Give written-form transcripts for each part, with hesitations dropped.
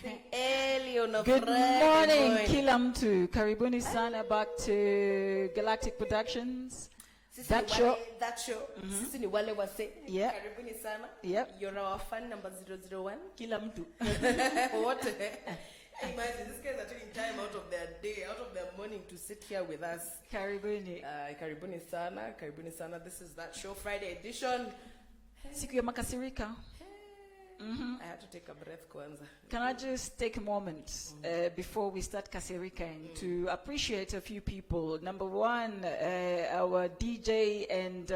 Good morning, kila mtu. Karibuni sana back to Galactic Productions. That show. Sisi ni wale wase. Yeah. Karibuni sana. Yep. You're our fan number 001. Kila mtu. What? Imagine, these guys are taking time out of their day, out of their morning to sit here with us. Karibuni. Karibuni sana. Karibuni sana. This is That Show Friday edition. Siku ya Makasirika. I had to take a breath kwanza. Can I just take a moment before we start Kasirikaing to appreciate a few people. Number one, our DJ and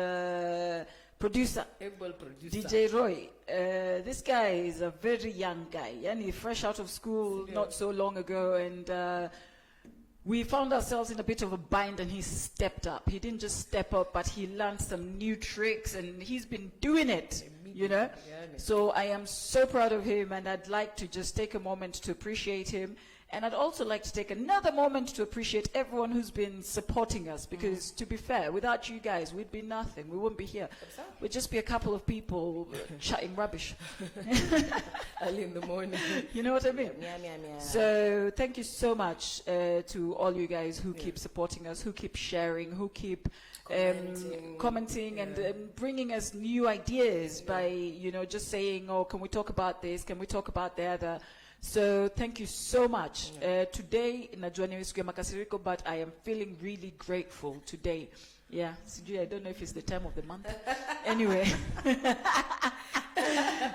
producer, DJ Roy. This guy is a very young guy, and he's fresh out of school not so long ago, and we found ourselves in a bit of a bind, and he stepped up. He didn't just step up, but he learned some new tricks, and he's been doing it, you know. So I am so proud of him, and I'd like to just take a moment to appreciate him. And I'd also like to take another moment to appreciate everyone who's been supporting us, because to be fair, without you guys, we'd be nothing. We wouldn't be here. We'd just be a couple of people chatting rubbish. Early in the morning. You know what I mean? So thank you so much to all you guys who keep supporting us, who keep sharing, who keep commenting and bringing us new ideas by, you know, just saying, oh, can we talk about this? Can we talk about the other? So thank you so much. Today, najua ni siku ya Makasiriko, but I am feeling really grateful today. Yeah, I don't know if it's the time of the month. Anyway.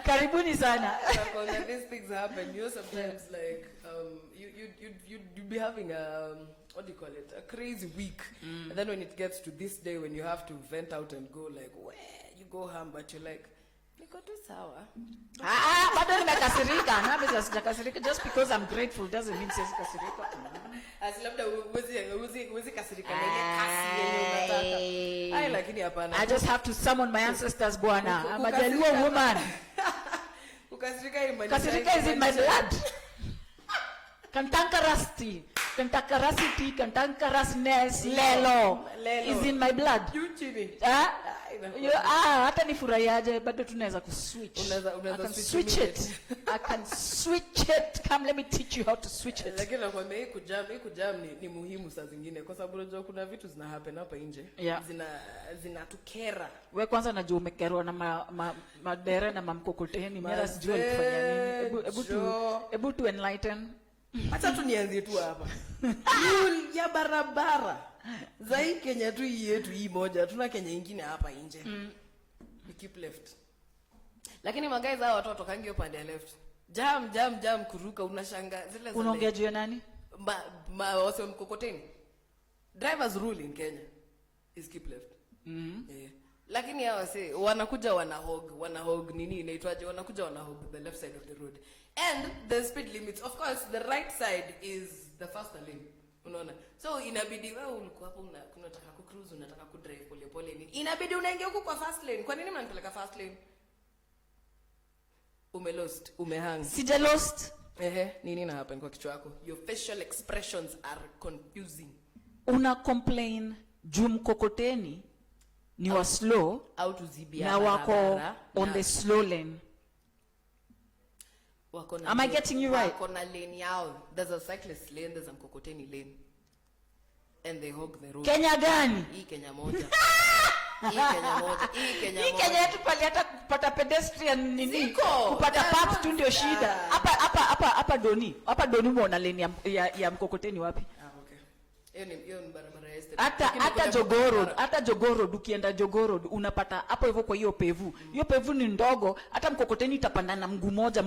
Karibuni sana. When these things happen, you know, sometimes like you'd be having a what do you call it? A crazy week. And then when it gets to this day when you have to vent out and go like, where you go home, but you're like, niko tu sawa. Bado nimekasirika. Na mimi sijakasirika. Just because I'm grateful doesn't mean sijakasirika. As labda uwezi kasirika na ile kasi yenye unataka. Ai lakini hapana. I just have to summon my ancestors, bwana. I'm a Jaluo woman. Ukasirika imani. Kasirika is in my blood. Kantankarasti. Kantankarasiti, kantankarasness, lelo is in my blood. Hata ni furahiaje bado tunaweza kuswitch. I can switch it. I can switch it. Come, let me teach you how to switch it. Lakini nakwambia hii kujam ni muhimu saa zingine kwa sababu unajua kuna vitu zina happen hapa nje. Zinatukera. Wewe kwanza unajua umekerwa na madere na Mkokoteni. Mimi sijui alifanya nini. Ebu tu enlighten. Acha tu nianzie tu hapa. Ya barabara. Zai Kenya tu yetu hii moja, tuna Kenya nyingine hapa nje. We keep left. Lakini magaiza hao watoto kangi upande ya left. Jam kuruka unashanga zile za. Unaongea juu ya nani? Wase Mkokoteni. Drivers rule in Kenya is keep left. Lakini hao wase wanakuja wanahog nini inaitwaje, wanakuja wanahog the left side of the road. And the speed limits, of course, the right side is the faster lane. Unaona? So inabidi wewe ulikuwa hapo unataka ku cruise, unataka ku drive pole nini. Inabidi unaingia huko kwa fast lane. Kwa nini mnanipeleka fast lane? Umelost, umehang. Sija lost. Nini na happen kwa kichwa yako? Your facial expressions are confusing. Una complain juu Mkokoteni ni wa slow out uzibia na wako on the slow lane. Am I getting you right? Wako na lane yao. There's a cyclist lane, there's a Mkokoteni lane. And they hog the road. Kenya gani? Hii Kenya moja. Hii Kenya yetu pale hata kupata pedestrian nini? Kupata path tu ndio shida. Hapa Doni. Hapa Doni umeona lane ya Mkokoteni wapi? Okay. Hiyo ni barabara este. Hata Jogoro, ukienda Jogoro unapata hapo hivyo kwa hiyo pevu. Hiyo pevu ni ndogo, hata Mkokoteni itapanda na mguu moja.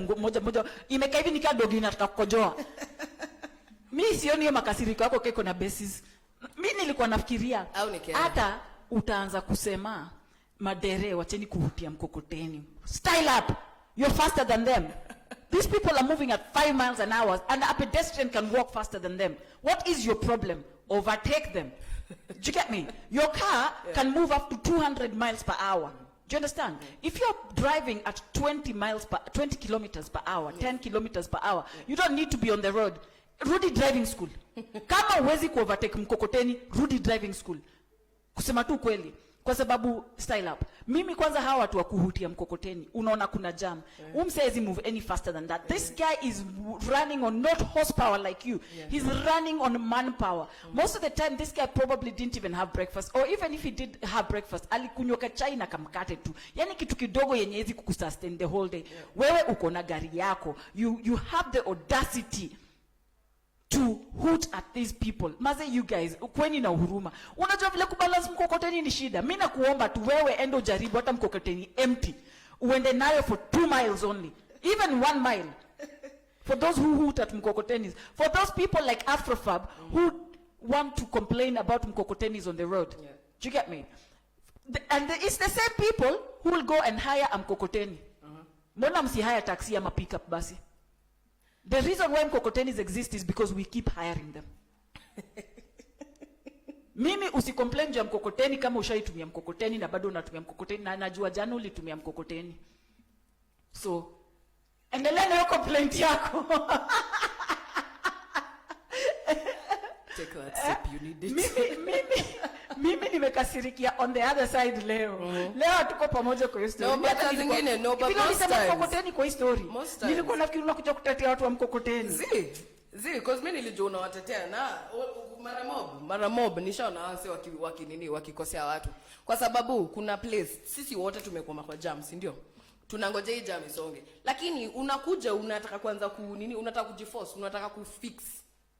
Imekaa hivi nikaa dogi inataka kukojoa. Mimi sioni hiyo Makasiriko yako keko na basis. Mimi nilikuwa nafikiria hata utaanza kusema madere wacheni kuhutia Mkokoteni. Style up. You're faster than them. These people are moving at 5 miles an hour and a pedestrian can walk faster than them. What is your problem? Overtake them. Do you get me? Your car can move up to 200 miles per hour. Do you understand? If you're driving at 20 kilometers per hour, 10 kilometers per hour, you don't need to be on the road. Rudi driving school. Kama huwezi ku overtake Mkokoteni, rudi driving school. Kusema tu kweli. Kwa sababu style up. Mimi kwanza hawa watu wa kuhutia mkokoteni, unaona kuna jam. Says he move any faster than that. This guy is running on not horsepower like you. He's running on manpower. Most of the time this guy probably didn't even have breakfast, or even if he did have breakfast, alikunywa chai na kamkate tu. Yani kitu kidogo yenye hizi kukusustain the whole day. Wewe uko na gari yako. You have the audacity to hoot at these people. Maze you guys, kweni na huruma. Unajua vile kubalance mkokoteni ni shida. Mimi nakuomba tu wewe endo jaribu hata mkokoteni empty. Uende nayo for 2 miles only. Even 1 mile. For those who hoot at mkokotenis. For those people like AfroFabb who want to complain about mkokotenis on the road. Yeah. Do you get me? It's the same people who will go and hire a mkokoteni. Mbona msi hire taxi ama pickup basi? The reason why mkokotenis exist is because we keep hiring them. Mimi usicomplain ya mkokoteni kama ushaitumia mkokoteni na bado unatumia mkokoteni na najua jana ulitumia mkokoteni. So, endelea na hiyo complaint yako. Take that sip, you need it. Mimi nimekasirikia on the other side leo. Leo tuko pamoja kwa hiyo story. No, but zingine no, but most times. Mkokoteni kwa story. Nilikuwa nafikiri unakuja kutetea watu wa mkokoteni. Because mimi nilijua unawatetea na mara mob nishaona wase wakikosea watu. Kwa sababu kuna place sisi wote tumekoma kwa jam, si ndio? Tunangoja hii jam isonge. Lakini unakuja unataka kwanza unataka kujiforce, unataka kufix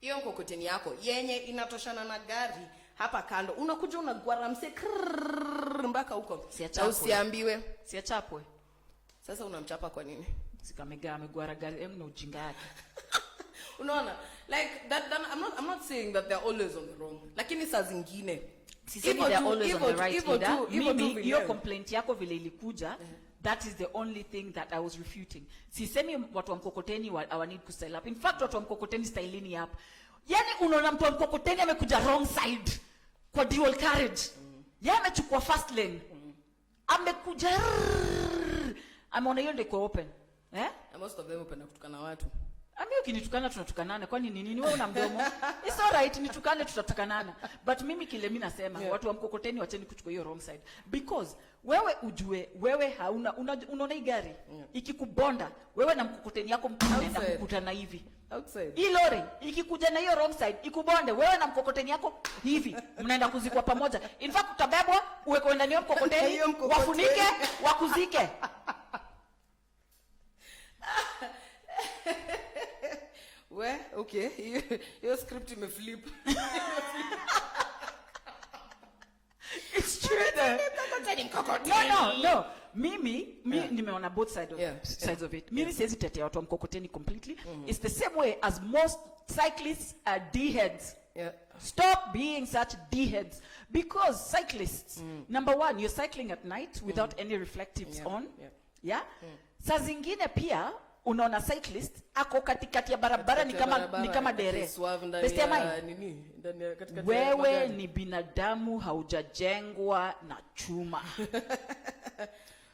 hiyo mkokoteni yako yenye inatoshana na gari hapa kando. Unakuja unagwara mse mpaka huko. Na usiambiwe siachapwe. Sasa unamchapa kwa nini? Sikamega amegwara gari na ujinga yake. Unaona? Like that I'm not saying that they're always on the wrong. Lakini saa zingine sisemi they're always on the right. Mimi hiyo complaint yako vile ilikuja, that is the only thing that I was refuting. Sisemi watu wa mkokoteni I need to style up. In fact watu wa mkokoteni stylini up. Yani unaona mtu wa mkokoteni amekuja wrong side kwa dual carriage. Yeye amechukua fast lane. Amekuja ameona hiyo ndio iko open. Most of them open kutukana watu. Ami ukinitukana tunatukanana, kwani nini wewe una mdomo? It's all right, nitukane tutatukanana. But mimi kile mimi nasema watu wa mkokoteni wacheni kuchukua hiyo wrong side, because wewe ujue wewe hauna unaona hii gari ikikubonda wewe na mkokoteni yako mnaenda kukutana hivi outside. Hii lori ikikuja na hiyo wrong side ikubonde wewe na mkokoteni yako hivi mnaenda kuzikwa pamoja. In fact utabebwa uwe kwenda niyo mkokoteni wafunike wakuzike. Okay, your script imeflip. It's true though. No. Mimi nimeona both sides of it. Mimi siwezi tetea watu wa mkokoteni completely. It's the same way as most cyclists are D-heads. Stop being such D-heads, because cyclists, number one, you're cycling at night without any reflectives on. Saa zingine pia unaona cyclist ako katikati ya barabara ni kama dere. Wewe ni binadamu haujajengwa na chuma.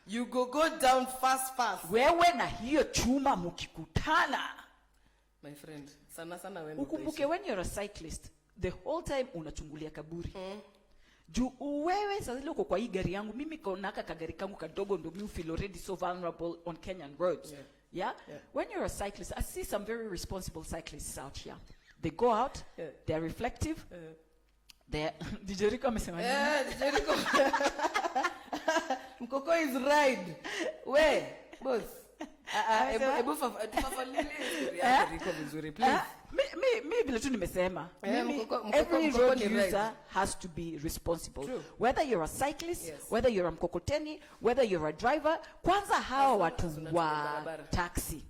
You go down fast. Wewe na hiyo chuma mkikutana, my friend, sana wewe. Ukumbuke when you're a cyclist, the whole time unachungulia kaburi. Juu wewe sasa ile uko kwa hii gari yangu, mimi kaonaka kagari kangu kadogo ndio mimi feel already so vulnerable on Kenyan roads. Yeah? When you're a cyclist, I see some very responsible cyclists out here. They go out, they're reflective. Dijeriko amesema nini? Dijeriko. Mkoko is ride. We, boss. Dijeriko vizuri, please. Me vile tu nimesema. Every road user has to be responsible. True. Whether you're a cyclist, whether you're a mkokoteni, whether you're a driver, kwanza hawa watu wa taxi.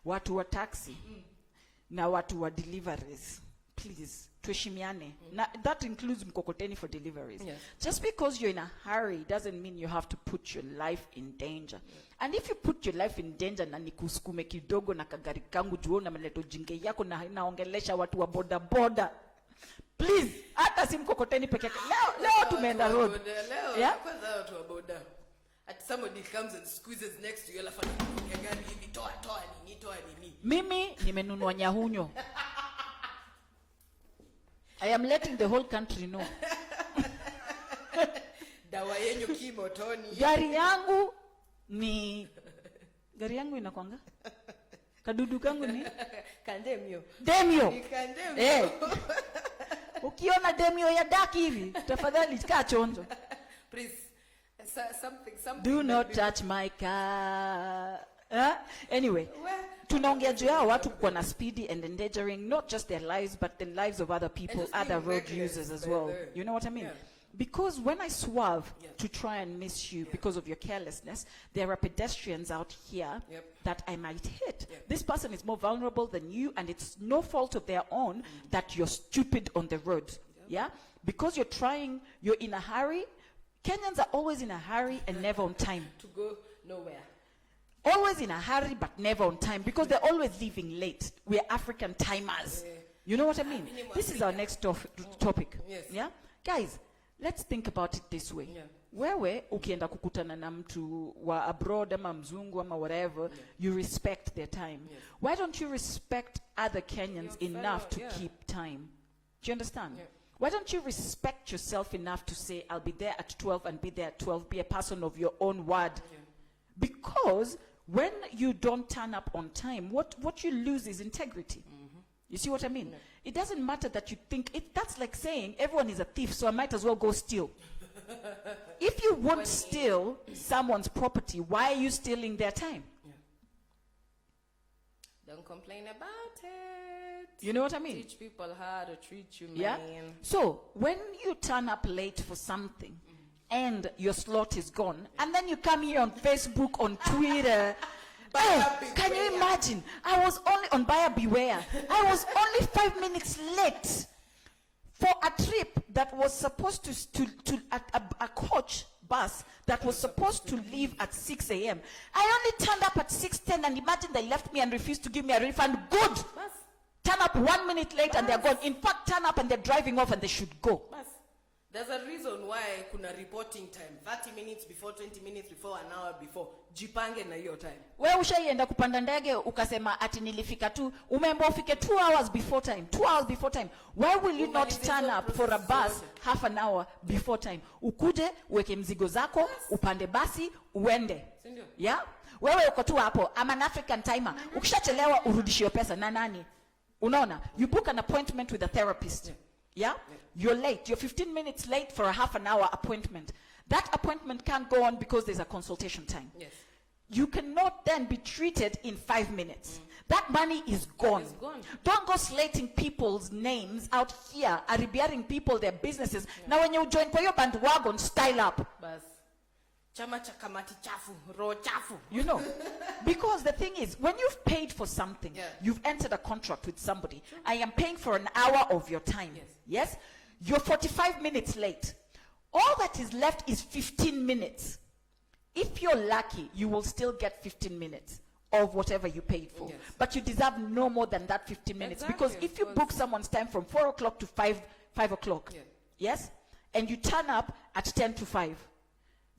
Watu wa taxi na watu wa deliveries, please tuheshimiane. That includes mkokoteni for deliveries. Just because you're in a hurry doesn't mean you have to put your life in danger. And if you put your life in danger na nikusukume kidogo na kagari kangu juo na meleto jinge yako na naongelesha watu wa boda, please, hata si mkokoteni peke yake. Leo tumeenda road. Kwanza watu wa boda. At somebody comes and squeezes next to you, alafu anakuambia gani hivi, toa nini. Mimi nimenunua nyahunyo. I am letting the whole country know. Dawa yenyu kimotoni. Gari yangu inakwanga? Kadudu kangu ni? Kandemio. Demio. Ni kandemio. Ukiona demio ya daki hivi, tafadhali kaa chonjo. Please, something. Do not touch my car. Anyway, tunaongea juu ya watu kwa na speedy and endangering not just their lives but the lives of other people, other road users as well. You know what I mean? Yeah. Because when I swerve to try and miss you because of your carelessness, there are pedestrians out here that I might hit. This person is more vulnerable than you, and it's no fault of their own that you're stupid on the road. Yeah? Because you're in a hurry. Kenyans are always in a hurry and never on time. To go nowhere. Always in a hurry but never on time because they're always leaving late. We're African timers. You know what I mean? This is our next topic. Yes. Yeah? Guys, let's think about it this way. Wewe ukienda kukutana na mtu wa abroad ama mzungu ama whatever, you respect their time. Why don't you respect other Kenyans enough to keep time? Do you understand? Why don't you respect yourself enough to say, I'll be there at 12 and be there at 12, be a person of your own word? Because when you don't turn up on time, what you lose is integrity. You see what I mean? It doesn't matter that you think, that's like saying everyone is a thief, so I might as well go steal. If you won't steal someone's property, why are you stealing their time? Don't complain about it. You know what I mean? Teach people how to treat you, man. Yeah? So, when you turn up late for something, and your slot is gone, and then you come here on Facebook, on Twitter. Can you imagine? I was only on Buyer Beware. I was only 5 minutes late for a trip that was supposed to a coach bus that was supposed to leave at 6 a.m. I only turned up at 6:10, and imagine they left me and refused to give me a refund. Good. Bus. Turn up 1 minute late and they're gone. In fact, turn up and they're driving off and they should go. Bus. There's a reason why kuna reporting time 30 minutes before, 20 minutes before, an hour before. Jipange na hiyo time. Wewe ushaienda kupanda ndege ukasema ati nilifika tu, umeambiwa ufike 2 hours before time. 2 hours before time. Why will you not turn up for a bus half an hour before time? Ukuje uweke mzigo zako, upande basi, uende. Sindio? Yeah? Wewe uko tu hapo, I'm an African timer. Ukishachelewa urudishie pesa na nani? Unaona? You book an appointment with a therapist. Yeah? You're late. You're 15 minutes late for a half an hour appointment. That appointment can't go on because there's a consultation time. Yes. You cannot then be treated in 5 minutes. That money is gone. It's gone. Don't go slating people's names out here, aribiaring people their businesses. Now when you join kwa hiyo bandwagon, style up. Bas. Chama cha kamati chafu, roho chafu. You know, because the thing is, when you've paid for something, you've entered a contract with somebody. I am paying for an hour of your time. Yes? You're 45 minutes late. All that is left is 15 minutes. If you're lucky, you will still get 15 minutes of whatever you paid for. But you deserve no more than that 15 minutes. Because if you book someone's time from 4 o'clock to 5 o'clock, yes? And you turn up at 10 to 5,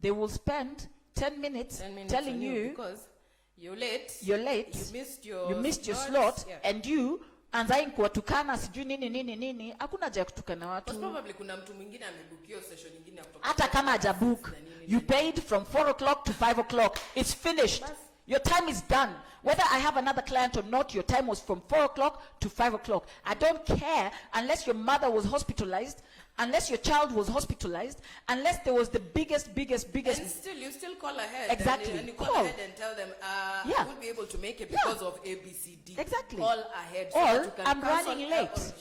they will spend 10 minutes telling you because you're late. You missed your slot, and you anzain kuwatukana sijui nini. Hakuna haja ya kutukana watu. Probably kuna mtu mwingine amebukio session nyingine kutoka. Hata kama hajabook. You paid from 4 o'clock to 5 o'clock. It's finished. Your time is done. Whether I have another client or not, your time was from 4 o'clock to 5 o'clock. I don't care unless your mother was hospitalized, unless your child was hospitalized, unless there was the biggest. And still, you still call ahead. Exactly. And you call ahead and tell them, I won't be able to make it because of A, B, C, D. Exactly. Call ahead. So or that you can I'm running late.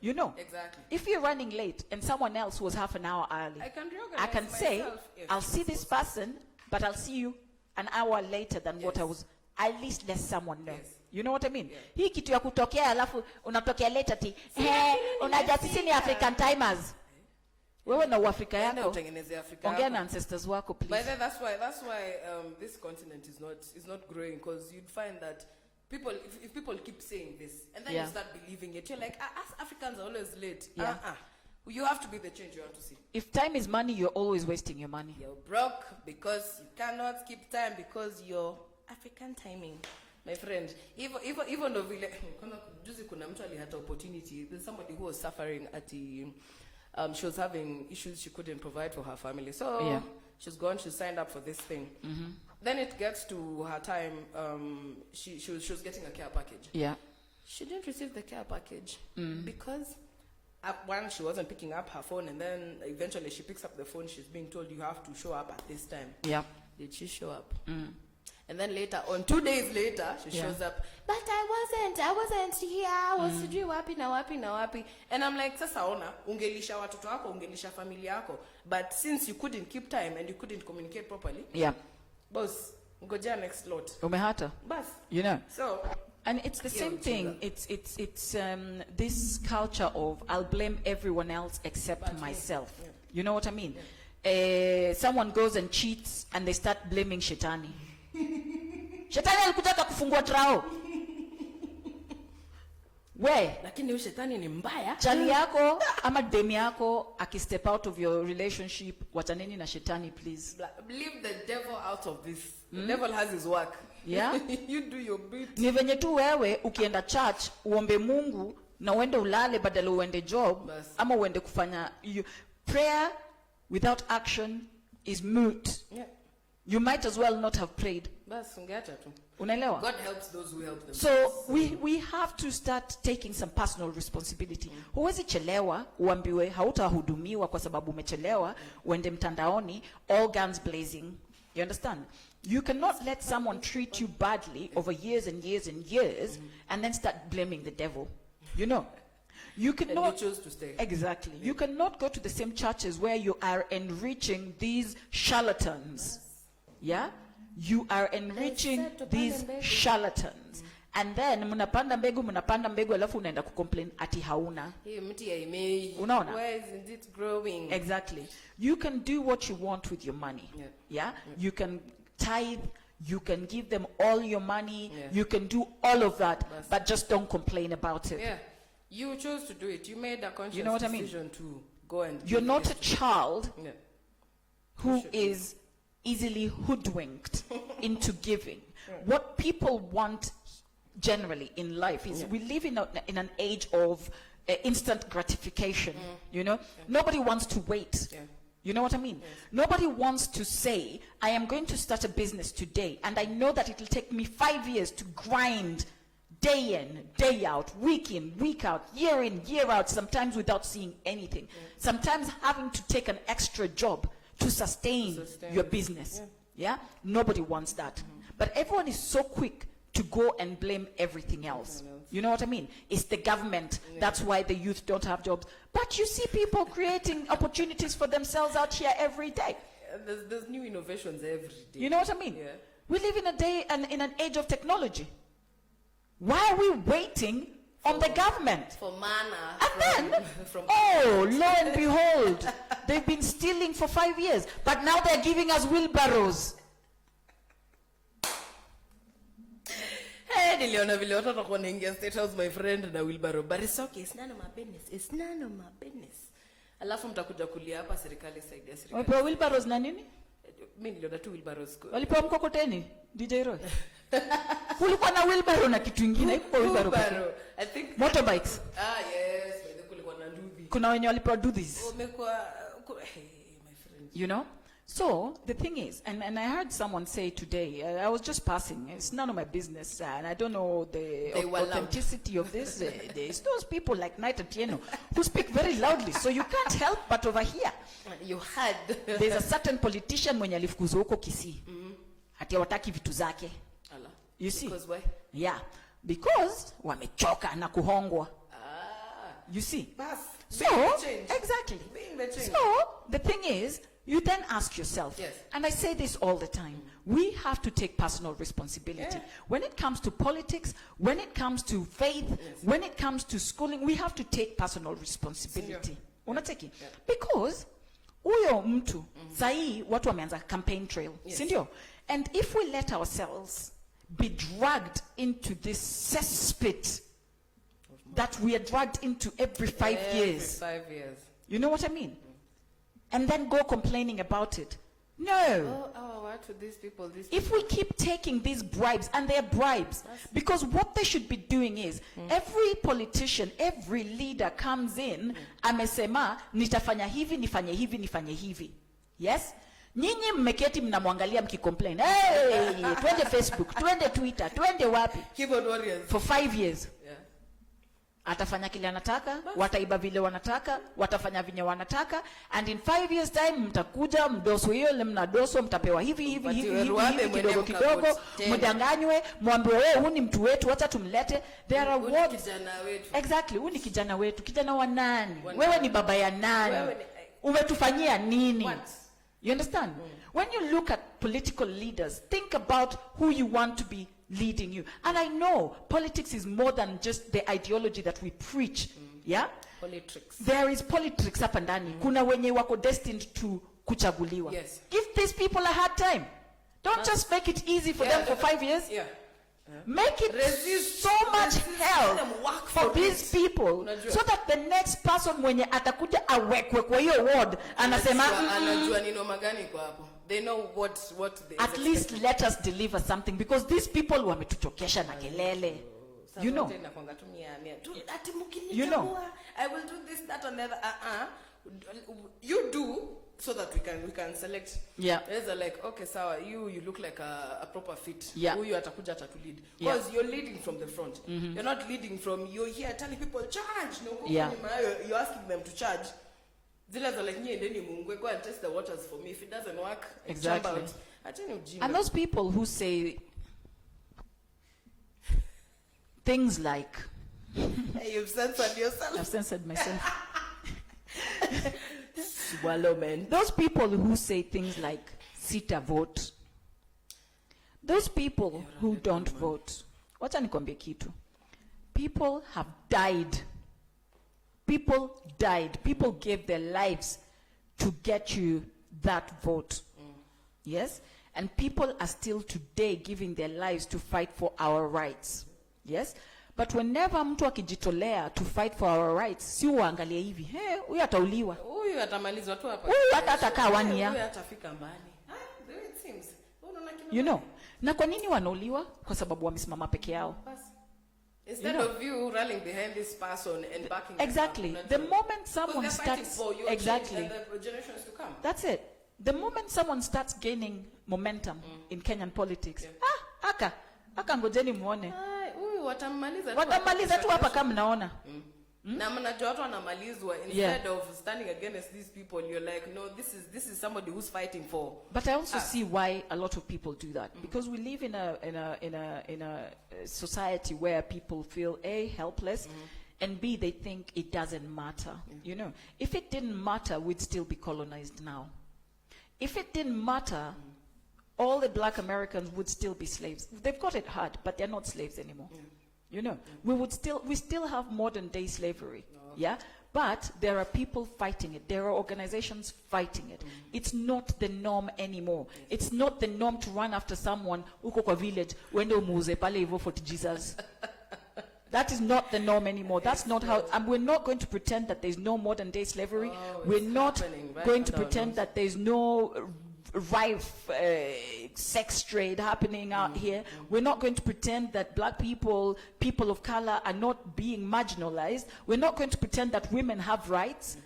You know. Exactly. If you're running late and someone else was half an hour early, I can say, I'll see this person, but I'll see you an hour later than what I was. At least let someone know. You know what I mean? Hii kitu ya kutokea alafu unatokea later ti. Unajua sisi ni African timers. Wewe na Uafrika yako. Ongea na ancestors wako, please. But that's why this continent is not growing, because you'd find that people, if people keep saying this and then you start believing it, you're like, us Africans are always late. You have to be the change you want to see. If time is money, you're always wasting your money. You're broke because you cannot keep time because you're African timing. My friend, even though juzi kuna mtu alihata opportunity, there's somebody who was suffering at the she was having issues she couldn't provide for her family. So Yeah. she's gone, she signed up for this thing. Then it gets to her time, she was getting a care package. Yeah. She didn't receive the care package because one, she wasn't picking up her phone, and then eventually she picks up the phone, she's being told you have to show up at this time. Yeah. Did she show up? And then later on, 2 days later, she shows up. But I wasn't here. I was sijui wapi na wapi. And I'm like, sasa ona, ungelisha watoto wako, ungelisha familia yako. But since you couldn't keep time and you couldn't communicate properly, Yeah. boss, ngojea next lot. Umehata. Bas. You know. So, and it's the same thing. It's this culture of I'll blame everyone else except myself. Yeah. You know what I mean? Someone goes and cheats and they start blaming Shetani. Shetani alikutaka kufungua trao. We, lakini shetani ni mbaya. chali yako ama demi yako akistep out of your relationship, wataneni na Shetani, please. Leave the devil out of this. The devil has his work. Yeah. You do your bit. Ni venye tu wewe ukienda church uombe Mungu na uende ulale badala uende job. Bas. Ama uende kufanya prayer without action is moot. Yeah. You might as well not have prayed. Bas, ungeacha tu. Unaelewa? God helps those who help them. So we have to start taking some personal responsibility. Huwezi chelewa uambiwe hautahudumiwa kwa sababu umechelewa, uende mtandaoni all guns blazing. You understand? You cannot let someone treat you badly over years and years and years and then start blaming the devil. You know? You cannot, and you choose to stay. Exactly. You cannot go to the same churches where you are enriching these charlatans. Yeah? You are enriching these charlatans. And then mnapanda mbegu alafu unaenda kucomplain ati hauna. Hii mti haimei. Unaona? Why isn't it growing? Exactly. You can do what you want with your money. Yeah. Yeah? You can tithe, you can give them all your money, Yeah. you can do all of that, but just don't complain about it. Yeah. You chose to do it. You made a conscious decision to go and You're not a child Yeah. who is easily hoodwinked into giving. What people want generally in life is we live in an age of instant gratification. You know, nobody wants to wait. Yeah. You know what I mean? Nobody wants to say, I am going to start a business today, and I know that it will take me 5 years to grind day in, day out, week in, week out, year in, year out, sometimes without seeing anything. Sometimes having to take an extra job to sustain your business. Yeah? Nobody wants that. But everyone is so quick to go and blame everything else. You know what I mean? It's the government. That's why the youth don't have jobs. But you see people creating opportunities for themselves out here every day. There's new innovations every day. You know what I mean? Yeah. We live in a day and in an age of technology. Why are we waiting on the government? For manna. And then, oh, lo and behold, they've been stealing for 5 years, but now they're giving us wheelbarrows. Hey, niliona vile watu watakuwa wanaingia State House, my friend, na wheelbarrow. But it's okay, it's none of my business. It's none of my business. Alafu mtakuja kulia hapa serikali saidia serikali. Walipewa wheelbarrows na nini? Mimi niliona tu wheelbarrows. Walipewa mkokoteni, DJ Roy. Kulikuwa na wheelbarrow na kitu kingine, iko wheelbarrow. I think motorbikes. Yes, kulikuwa na nduthi. Kuna wenye walipewa dudhies. Umekuwa hey, my friend. You know? So, the thing is, and I heard someone say today, I was just passing, it's none of my business, and I don't know the authenticity of this. There's those people like Night Atieno who speak very loudly, so you can't help but overhear. You had. There's a certain politician mwenye alifukuzwa huko Kisii. Hati hawataki vitu zake. You see? Because why? Yeah. Because wamechoka na kuhongwa. You see? So, exactly. So, the thing is, you then ask yourself, and I say this all the time, we have to take personal responsibility. When it comes to politics, when it comes to faith, when it comes to schooling, we have to take personal responsibility. Unateki? Because uyo mtu, sahi watu wameanza campaign trail, sindio? And if we let ourselves be dragged into this cesspit that we are dragged into every 5 years. Every 5 years. You know what I mean? And then go complaining about it. No. what to these people? If we keep taking these bribes, and they're bribes, because what they should be doing is, every politician, every leader comes in, amesema, nitafanya hivi, nifanye hivi, nifanye hivi. Yes? Nyinyi mmeketi mnamwangalia mkicomplain. Hey, twende Facebook, twende Twitter, twende wapi? Keyboard warriors. For 5 years. Yeah. Atafanya kile anataka, wataiba vile wanataka, watafanya vinye wanataka, and in 5 years time mtakuja mdoso hiyo ile mnadoso, mtapewa hivi kidogo kidogo, mdanganywe, mwambiwe wewe huu ni mtu wetu, acha tumlete. There are words. Exactly, huu ni kijana wetu. Kijana wa nani? Wewe ni baba ya nani? Umetufanyia nini? You understand? When you look at political leaders, think about who you want to be leading you. And I know politics is more than just the ideology that we preach. Yeah? Politics. There is politics hapa ndani. Kuna wenye wako destined to kuchaguliwa. Yes. Give these people a hard time. Don't just make it easy for them for 5 years. Yeah. Make it so much hell for these people, so that the next person mwenye atakuja awekwe kwa hiyo ward anasema anajua nino magani kwa hapo. They know what they at least let us deliver something, because these people wametuchokesha na kelele. You know, you know, I will do this, that, and the other. You do, so that we can select. Yeah. There's like, okay, sawa, you look like a proper fit. Yeah. Who you atakuja to lead. Because you're leading from the front. You're not leading from, you're here telling people, charge. No, yeah. You're asking them to charge. Zilas are like, go and test the waters for me. If it doesn't work, exactly. Jump out. And those people who say things like, hey, you've censored yourself. I've censored myself. Swallow, man. Those people who say things like sit a vote, those people who don't vote, wacha nikwambie kitu. People have died. People died. People gave their lives to get you that vote. Yes? And people are still today giving their lives to fight for our rights. Yes? But whenever mtu akijitolea to fight for our rights, si uangalie hivi, huyu atauliwa. Huyu atamalizwa tu hapa. Huyu hata atakaa 1 year. Huyu atafika mbali. It seems. You know. Na kwa nini wanauliwa? Kwa sababu wamesimama peke yao. Instead of you rallying behind this person and backing exactly. The moment someone starts exactly and the generations to come. That's it. The moment someone starts gaining momentum in Kenyan politics, aka ngojeni muone. Watamaliza tu hapa kama mnaona. Na mnajua watu wanamalizwa instead of standing against these people. You're like, no, this is somebody who's fighting for. But I also see why a lot of people do that, because we live in a society where people feel A, helpless, and B, they think it doesn't matter. You know, if it didn't matter, we'd still be colonized now. If it didn't matter, all the black Americans would still be slaves. They've got it hard, but they're not slaves anymore. You know, we still have modern day slavery. Yeah, but there are people fighting it. There are organizations fighting it. It's not the norm anymore. It's not the norm to run after someone uko kwa village wende umuze pale hivyo for Jesus. That is not the norm anymore. That's not how, and we're not going to pretend that there's no modern day slavery. We're not going to pretend that there's no rife sex trade happening out here. We're not going to pretend that black people, people of color are not being marginalized. We're not going to pretend that women have rights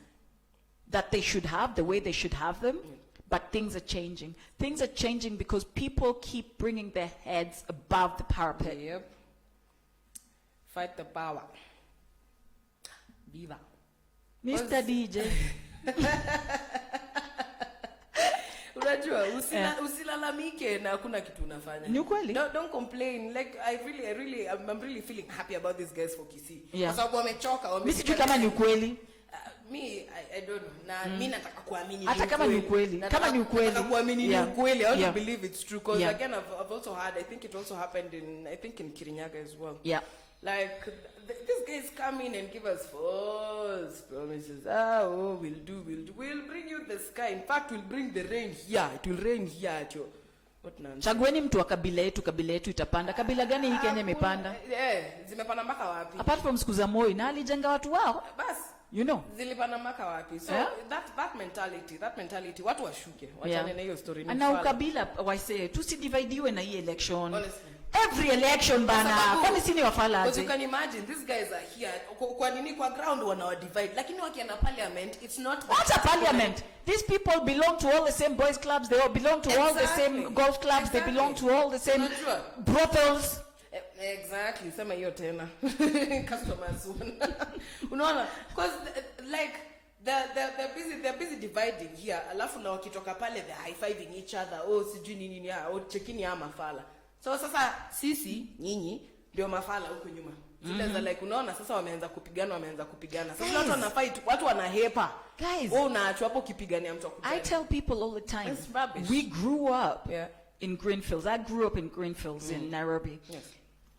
that they should have the way they should have them. But things are changing. Things are changing because people keep bringing their heads above the parapet. Yep. Fight the power. Viva. Mr. DJ. Unajua usilalamike na hakuna kitu unafanya. Ni kweli. Don't complain. Like I'm really feeling happy about these guys for Kisii. Yeah. Kwa sababu wamechoka. Mimi sijui kama ni kweli. I don't know. Na mimi nataka kuamini. Hata kama ni ukweli. Kama ni ukweli. Nataka kuamini ni ukweli. I want to believe it's true, because again I've also heard, I think it also happened in Kirinyaga as well. Yeah. Like these guys come in and give us false promises. We'll bring you the sky. In fact, we'll bring the rain here. It will rain here. What nonsense. Chagueni mtu wa kabila yetu itapanda. Kabila gani hii Kenya imepanda? Zimepanda mpaka wapi? Apart from Skuza Moi, na alijenga watu wao. Bas. You know. Zilipana maka wapi? So that mentality, watu washuke. Wachane na hiyo story. Na ukabila waise, tusidividiwe na hii election. Honestly. Every election bana. Kwani sini wafala aje? Because you can imagine, these guys are here. Kwa nini kwa ground wana divide? Lakini wakienda parliament, it's not... What a parliament? These people belong to all the same boys clubs. They all belong to all the same golf clubs. They belong to all the same brothels. Exactly. Sema hiyo tena. Customers. Unaona? Because like they're busy dividing here. Alafu na wakitoka pale they're high-fiving each other. Oh, sijui nini chekini ya mafala. So sasa sisi nyinyi ndio mafala huko nyuma. Zile like unaona sasa wameanza kupigana. Sasa watu wana fight, watu wanahepa. Guys, unaachwa hapo kipigania mtu akupigana. I tell people all the time. We grew up in Greenfields. I grew up in Greenfields in Nairobi. Yes.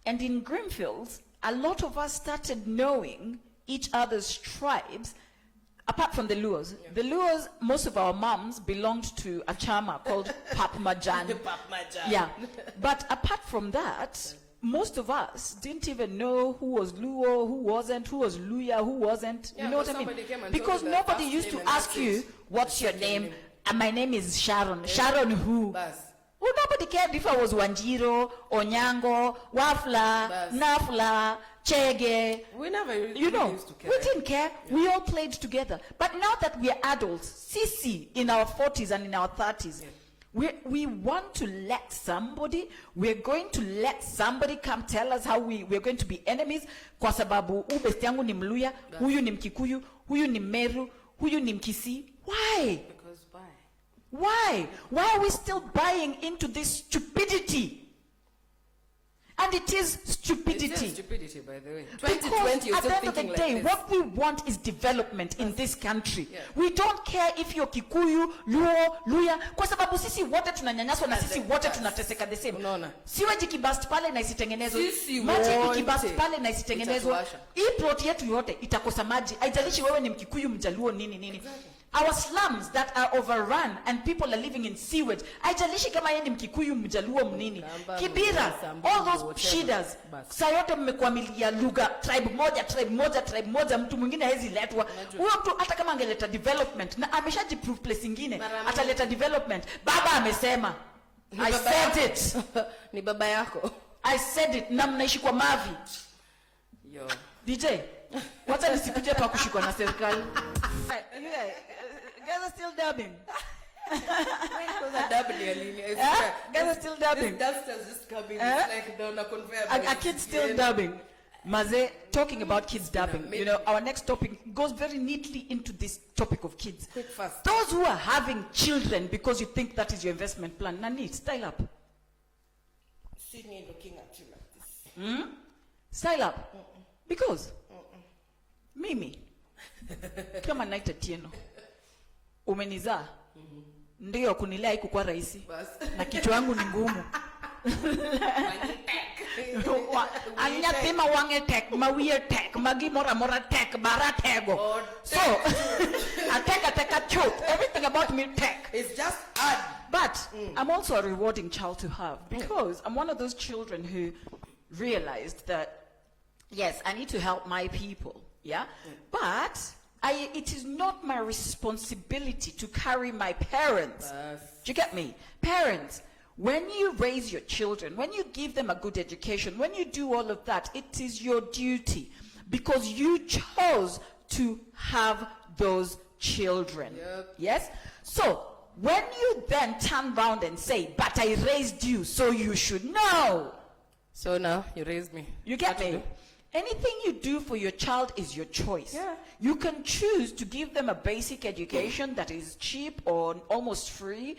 And in Greenfields, a lot of us started knowing each other's tribes. Apart from the Luos. The Luos, most of our moms belonged to a chama called Papmajan. Yeah. But apart from that, most of us didn't even know who was Luo, who wasn't, who was Luya, who wasn't. You know what I mean? Because nobody used to ask you, what's your name? And my name is Sharon. Sharon who? Well, nobody cared if I was Wanjiro, Onyango, Wafla, Nafla, Chege. We never really used to care. We didn't care. Yeah. We all played together. But now that we are adults, Sisi in our 40s and in our 30s, we want to let somebody, we're going to let somebody come tell us how we're going to be enemies. Kwa sababu ubesti yangu ni Mluya, huyu ni Mkikuyu, huyu ni Meru, huyu ni Mkisi. Why? Because why? Why? Why are we still buying into this stupidity? And it is stupidity. It is stupidity, by the way. Because at the end of the day, what we want is development in this country. Yeah. We don't care if you're Kikuyu, Luo, Luya. Kwa sababu sisi wote tunanyanyaswa na sisi wote tunateseka the same. Unaona? Siweji kibast pale na isitengenezwa. Sisi maji ikibast pale na isitengenezwa. Hii plot yetu yote itakosa maji. Haijalishi wewe ni Mkikuyu, Mjaluo, nini. Exactly. Our slums that are overrun and people are living in sewage. Haijalishi kama yeye ni Mkikuyu, Mjaluo, mnini. Kibira, all those shidas. Sayote mmekwamilia lugha, tribe moja, mtu mwingine hawezi letwa. Huyo mtu hata kama angeleta development na ameshajiprove place nyingine, ataleta development. Baba amesema. I said it. Ni baba yako. I said it. Na mnaishi kwa mavi. Yo. DJ, wacha nisikuje pa kushikwa na serikali. Guys are still dubbing. Guys are still dubbing. This dusters just coming. It's like down a conveyor belt. A kid still dubbing. Maze, talking about kids dubbing. You know, our next topic goes very neatly into this topic of kids. Quick, fast. Those who are having children because you think that is your investment plan. Nani, style up. Sydney looking at you like this. Style up. Because Mimi kama Night Atieno umenizaa ndio kunilea haikuwa rahisi na kichwa yangu ni ngumu. Anyatima wange tek mawie tek magi mora tek baratego. So ateka choke, everything about me tek. It's just hard. But I'm also a rewarding child to have because I'm one of those children who realized that yes, I need to help my people. Yeah? But it is not my responsibility to carry my parents. Do you get me? Parents, when you raise your children, when you give them a good education, when you do all of that, it is your duty because you chose to have those children. Yep. Yes? So, when you then turn around and say, but I raised you, so you should know. So now, you raised me. You get me? Anything you do for your child is your choice. Yeah. You can choose to give them a basic education that is cheap or almost free,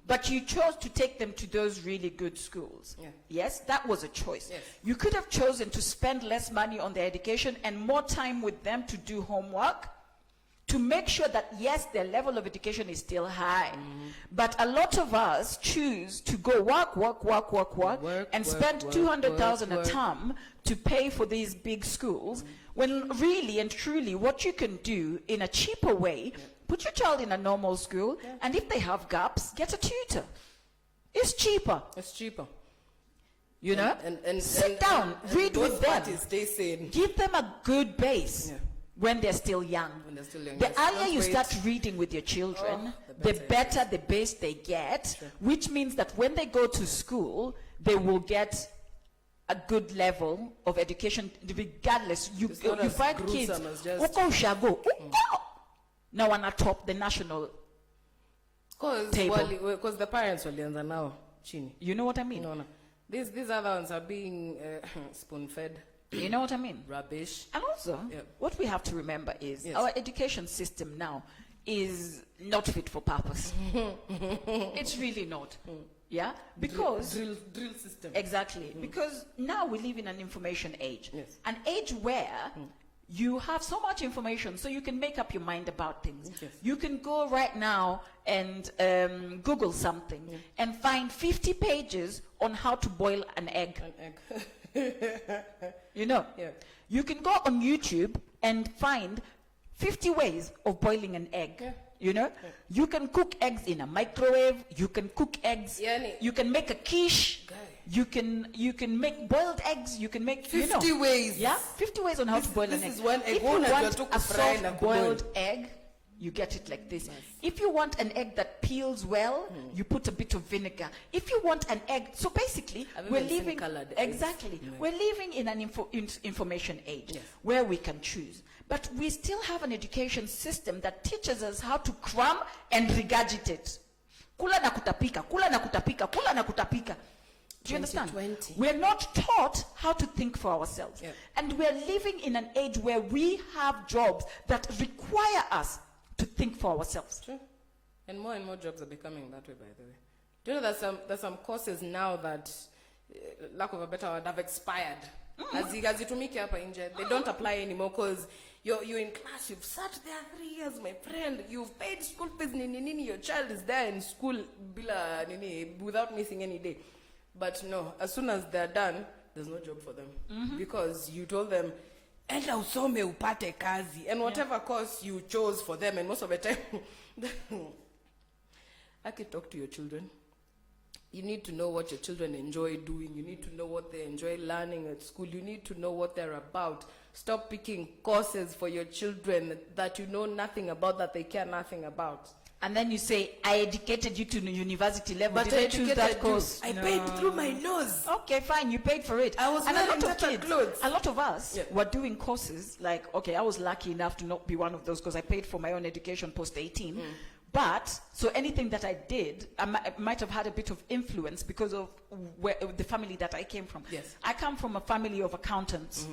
but you chose to take them to those really good schools. Yeah. Yes, that was a choice. Yes. You could have chosen to spend less money on their education and more time with them to do homework, to make sure that, yes, their level of education is still high. But a lot of us choose to go work, and spend 200,000 a term to pay for these big schools, when really and truly what you can do in a cheaper way, put your child in a normal school, and if they have gaps, get a tutor. It's cheaper. It's cheaper. You know? Sit down, read with them. Stay sane. Give them a good base. Yeah. when they're still young. When they're still young, The yes. earlier Don't you wait. start reading with your children, the the better better the base they get, Sure. which means that when they go to school, they will get a good level of education regardless. You It's not as find kids, gruesome as just- uko ushago, uko. Now on top the national table. Because the parents walianza nao chini. You know what I mean? No. These other ones are being spoon-fed You know what I mean? rubbish. And also, Yep. what we have to remember is Yes. our education system now is not fit for purpose. It's really not. Yeah? Because drill system. exactly. Because now we live in an information age. Yes. An age where you have so much information, so you can make up your mind about things. Yes. You can go right now and Google something and find 50 pages on how to boil an egg. An egg. You know? Yeah. You can go on YouTube and find 50 ways of boiling an egg. Yeah. You know? You can cook eggs in a microwave. You can cook eggs. Yani- You can make a quiche. Guy. You can make boiled eggs. You can make 50 you know, ways. Yeah, 50 ways on how to boil an this egg. is one egg. If you Una jua want tu a kufry na soft kuboil. boiled egg, you get it like this. If you want an egg that peels well, you put a bit of vinegar. If you want an egg, so basically, I've we're even seen living colored eggs. exactly. Yeah. We're living in an information age Yes. where we can choose, but we still have an education system that teaches us how to cram and regurgitate. Kula na kutapika, kula na kutapika, kula na kutapika. Do you understand? 2020. We're not taught how to think for ourselves. Yeah. And we're living in an age where we have jobs that require us to think for ourselves. True. And more jobs are becoming that way, by the way. Do you know there's some courses now that, lack of a better word, have expired. Hazitumiki hapa nje. They don't apply anymore because you're in class, you've sat there 3 years, my friend, you've paid school fees, nini, your child is there in school bila, nini, without missing any day. But no, as soon as they're done, there's no job for them. Because you told them, enda usome upate kazi. And whatever course you chose for them, and most of the time, I can talk to your children. You need to know what your children enjoy doing. You need to know what they enjoy learning at school. You need to know what they're about. Stop picking courses for your children that you know nothing about, that they care nothing about. And then you say, I educated you to the university level. But Did I choose that course? I paid through my nose. Okay, fine, you paid for it. I was and a wearing lot of better kids, clothes. a lot of us Yeah. were doing courses like, okay, I was lucky enough to not be one of those because I paid for my own education post 18. But, so anything that I did, I might have had a bit of influence because of the family that I came from. Yes. I come from a family of accountants,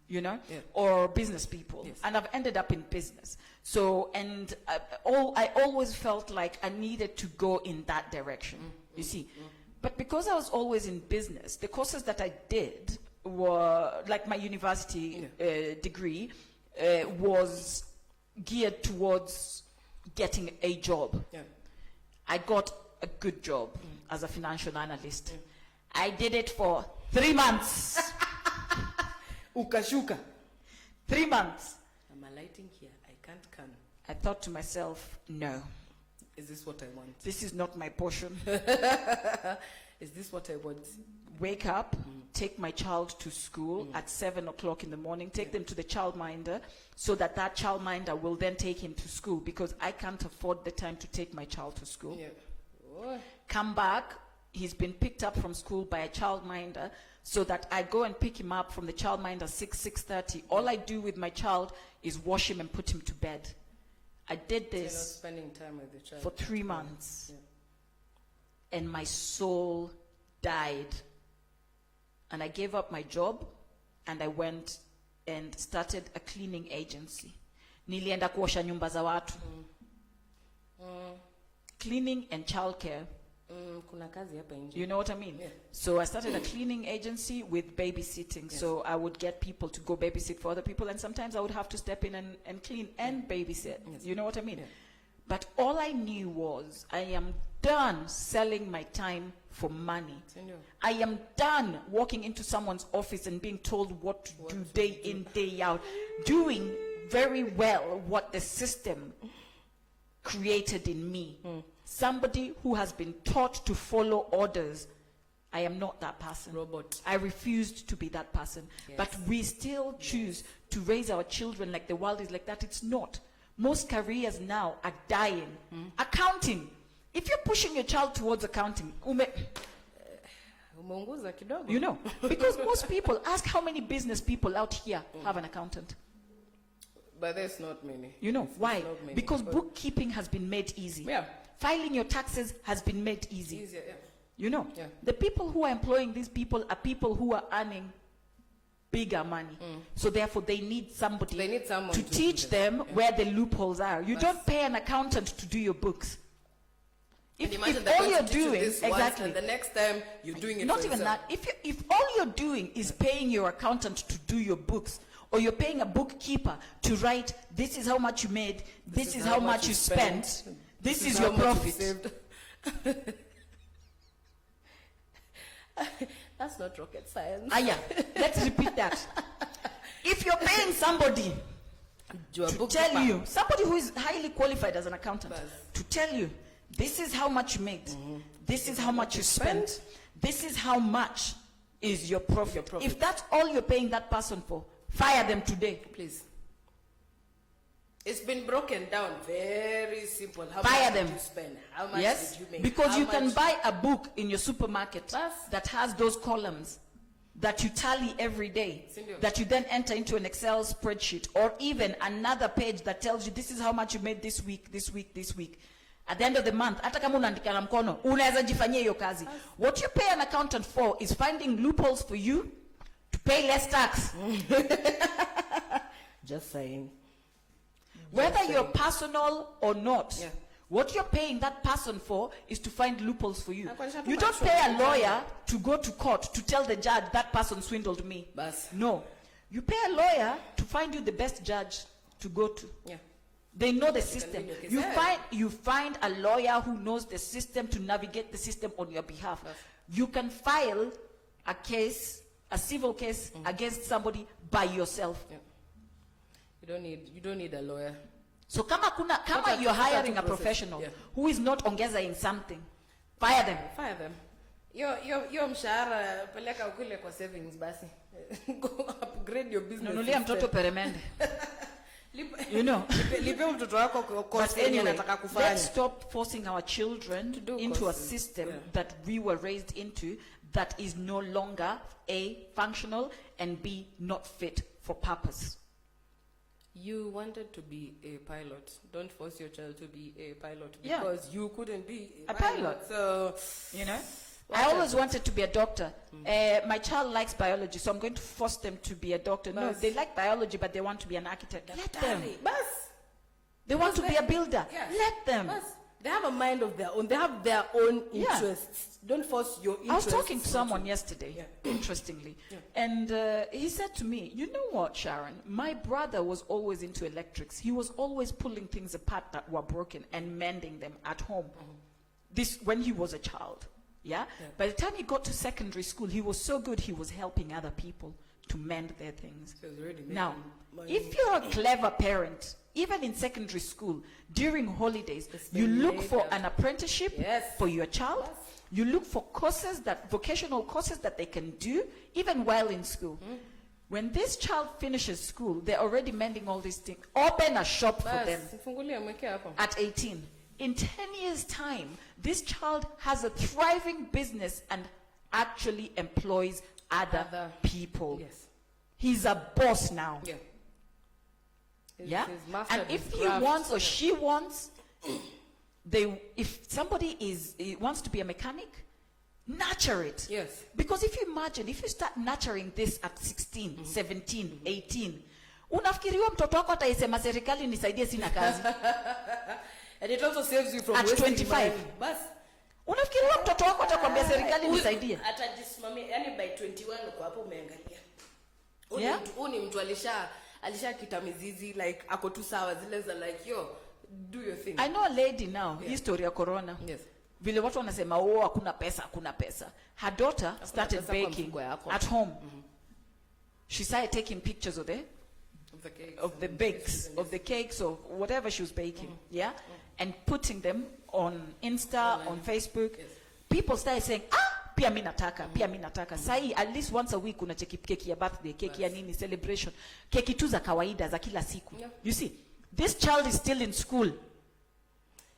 you know, Yeah. or business people. Yes. And I've ended up in business. So, and I always felt like I needed to go in that direction, you see. But because I was always in business, the courses that I did were, like my university degree, was geared towards getting a job. Yeah. I got a good job as a financial analyst. I did it for 3 months. Ukashuka. 3 months. I'm alighting here. I can't can. I thought to myself, no, Is this what I want? this is not my portion. Is this what I want? Wake up, take my child to school at 7 o'clock in the morning, take them to the childminder so that childminder will then take him to school because I can't afford the time to take my child to school. Yeah. Oh. Come back, he's been picked up from school by a childminder so that I go and pick him up from the childminder 6:30. All I do with my child is wash him and put him to bed. I did You're not this spending time with the child. for 3 months Yeah. and my soul died. And I gave up my job and I went and started a cleaning agency. Nilienda kuosha nyumba za watu. Cleaning and childcare. Kuna kazi hapa nje. You know what I mean? Yeah. So I started a cleaning agency with babysitting. Yes. So I would get people to go babysit for other people and sometimes I would have to step in and clean and babysit. Yes. You know what I mean? Yeah. But all I knew was I am done selling my time for money. Senor. I am done walking into someone's office and being told what to do day in, day out, doing very well what the system created in me. Somebody who has been taught to follow orders. I am not that person. Robot. I refused to be that person. Yes. But we still choose to raise our children like the world is like that. It's not. Most careers now are dying. Accounting. If you're pushing your child towards accounting, Umeunguza kidogo. you know, because most people, ask how many business people out here have an accountant. But there's not many. You know, It's why? not many. Because bookkeeping has been made easy. Yeah. Filing your taxes has been made easy. Easier, yeah. You know, Yeah. the people who are employing these people are people who are earning bigger money. So therefore, they need somebody They need someone to to teach do them this. Yeah. where the loopholes are. You That's- don't pay an accountant to do your books. And If imagine all they're going you're to teach you doing, this once, exactly, and the next time you're doing it not for even yourself. that. If all you're doing is paying your accountant to do your books, or you're paying a bookkeeper to write, this is how much you made, this is how much you spent, this is your how much you profit. saved. That's not rocket science. Yeah, let's repeat that. If you're paying somebody Your to bookkeeper. tell you, somebody who is highly qualified as an accountant, Buzz. to tell you, this is how much you made, this is how much you spent, this is how much is your profit. Your profit. If that's all you're paying that person for, fire them today. Please. It's been broken down very simple. How Fire much them. did you spend? How much Yes, did you make? because How you can much- buy a book in your supermarket Buzz. that has those columns that you tally every day, Sindio. that you then enter into an Excel spreadsheet, or even another page that tells you this is how much you made this week, this week, this week. At the end of the month, hata kama unaandika na mkono, unaweza jifanyia hiyo kazi. What you pay an accountant for is finding loopholes for you to pay less tax. Just saying. Whether Just you're saying. personal or not, Yeah. what you're paying that person for is to find loopholes for you. Nakuonyesha tu You don't macho. pay a lawyer to go to court to tell the judge that person swindled me. Bas. No. You pay a lawyer to find you the best judge to go to. Yeah. They know the system. win your case. You Yeah. find a lawyer who knows the system to navigate the system on your behalf. Yes. You can file a case, a civil case against somebody by yourself. Yeah. You don't need a lawyer. So kama What you're a hiring a process. professional Yeah. who is not ongeza in something, fire them. Fire them. Yo mshahara peleka ukule kwa savings basi. Go upgrade your business. Nunulia system. mtoto peremende. Lipe- You know. Lipe mtoto wako But course yenye anyway, anataka kufanya. let's stop forcing our children To do into a courses. system Yeah. that we were raised into that is no longer A, functional, and B, not fit for purpose. You wanted to be a pilot. Don't force your child to be a pilot Yeah. because you couldn't be A pilot. So, You know? What I a- always wanted to be a doctor. My child likes biology, so I'm going to force them to be a doctor. No, Bas. they like biology, but they want to be an architect. Let them. Bas. They want to Because be a builder. Yeah. Let them. Bas. They have a mind of their own. They have their own Yeah. interests. Don't force your interests. I was talking to onto- someone yesterday, Yeah. interestingly, Yeah. and he said to me, you know what, Sharon, my brother was always into electrics. He was always pulling things apart that were broken and mending them at home. This when he was a child, yeah? By the time he got to secondary school, he was so good, he was helping other people to mend their things. So he's already making Now, money. if you're a clever parent, even in secondary school, during holidays, you look for later. an apprenticeship Yes. for your child. Yes. You look for vocational courses that they can do, even while in school. When this child finishes school, they're already mending all these things. Open a shop for Bas, them fungulia mweke hapo. at 18. In 10 years' time, this child has a thriving business and actually employs other people. Yes. He's a boss now. Yeah. He's- Yeah, he's mastered and if his he craft. wants or she wants, if somebody wants to be a mechanic, nurture it. Yes. Because if you imagine, if you start nurturing this at 16, 17, 18, unafikiri huyo mtoto wako ataisema serikali nisaidie sina kazi. And it also saves you from At wasting 25. money. Bas. Unafikiri huyo mtoto wako atakwambia serikali nisaidie. Atajisimamia, yani by 21 uko hapo umeangalia. Yeah. Huyu ni mtu alisha kita mizizi like ako tu sawa zile za like yo do your thing. I know a lady now, history ya corona. Yes. Vile watu wanasema hakuna pesa. Her daughter started pesa kwa baking mfuko yako. at home. She started taking pictures of the bakes, of the cakes, or whatever she was baking, and putting them on Insta, on Facebook. Yes. People started saying, pia mimi nataka. Sai at least once a week unacheki keki ya birthday, keki ya nini, celebration, keki tu za kawaida za kila siku. You see, this child is still in school.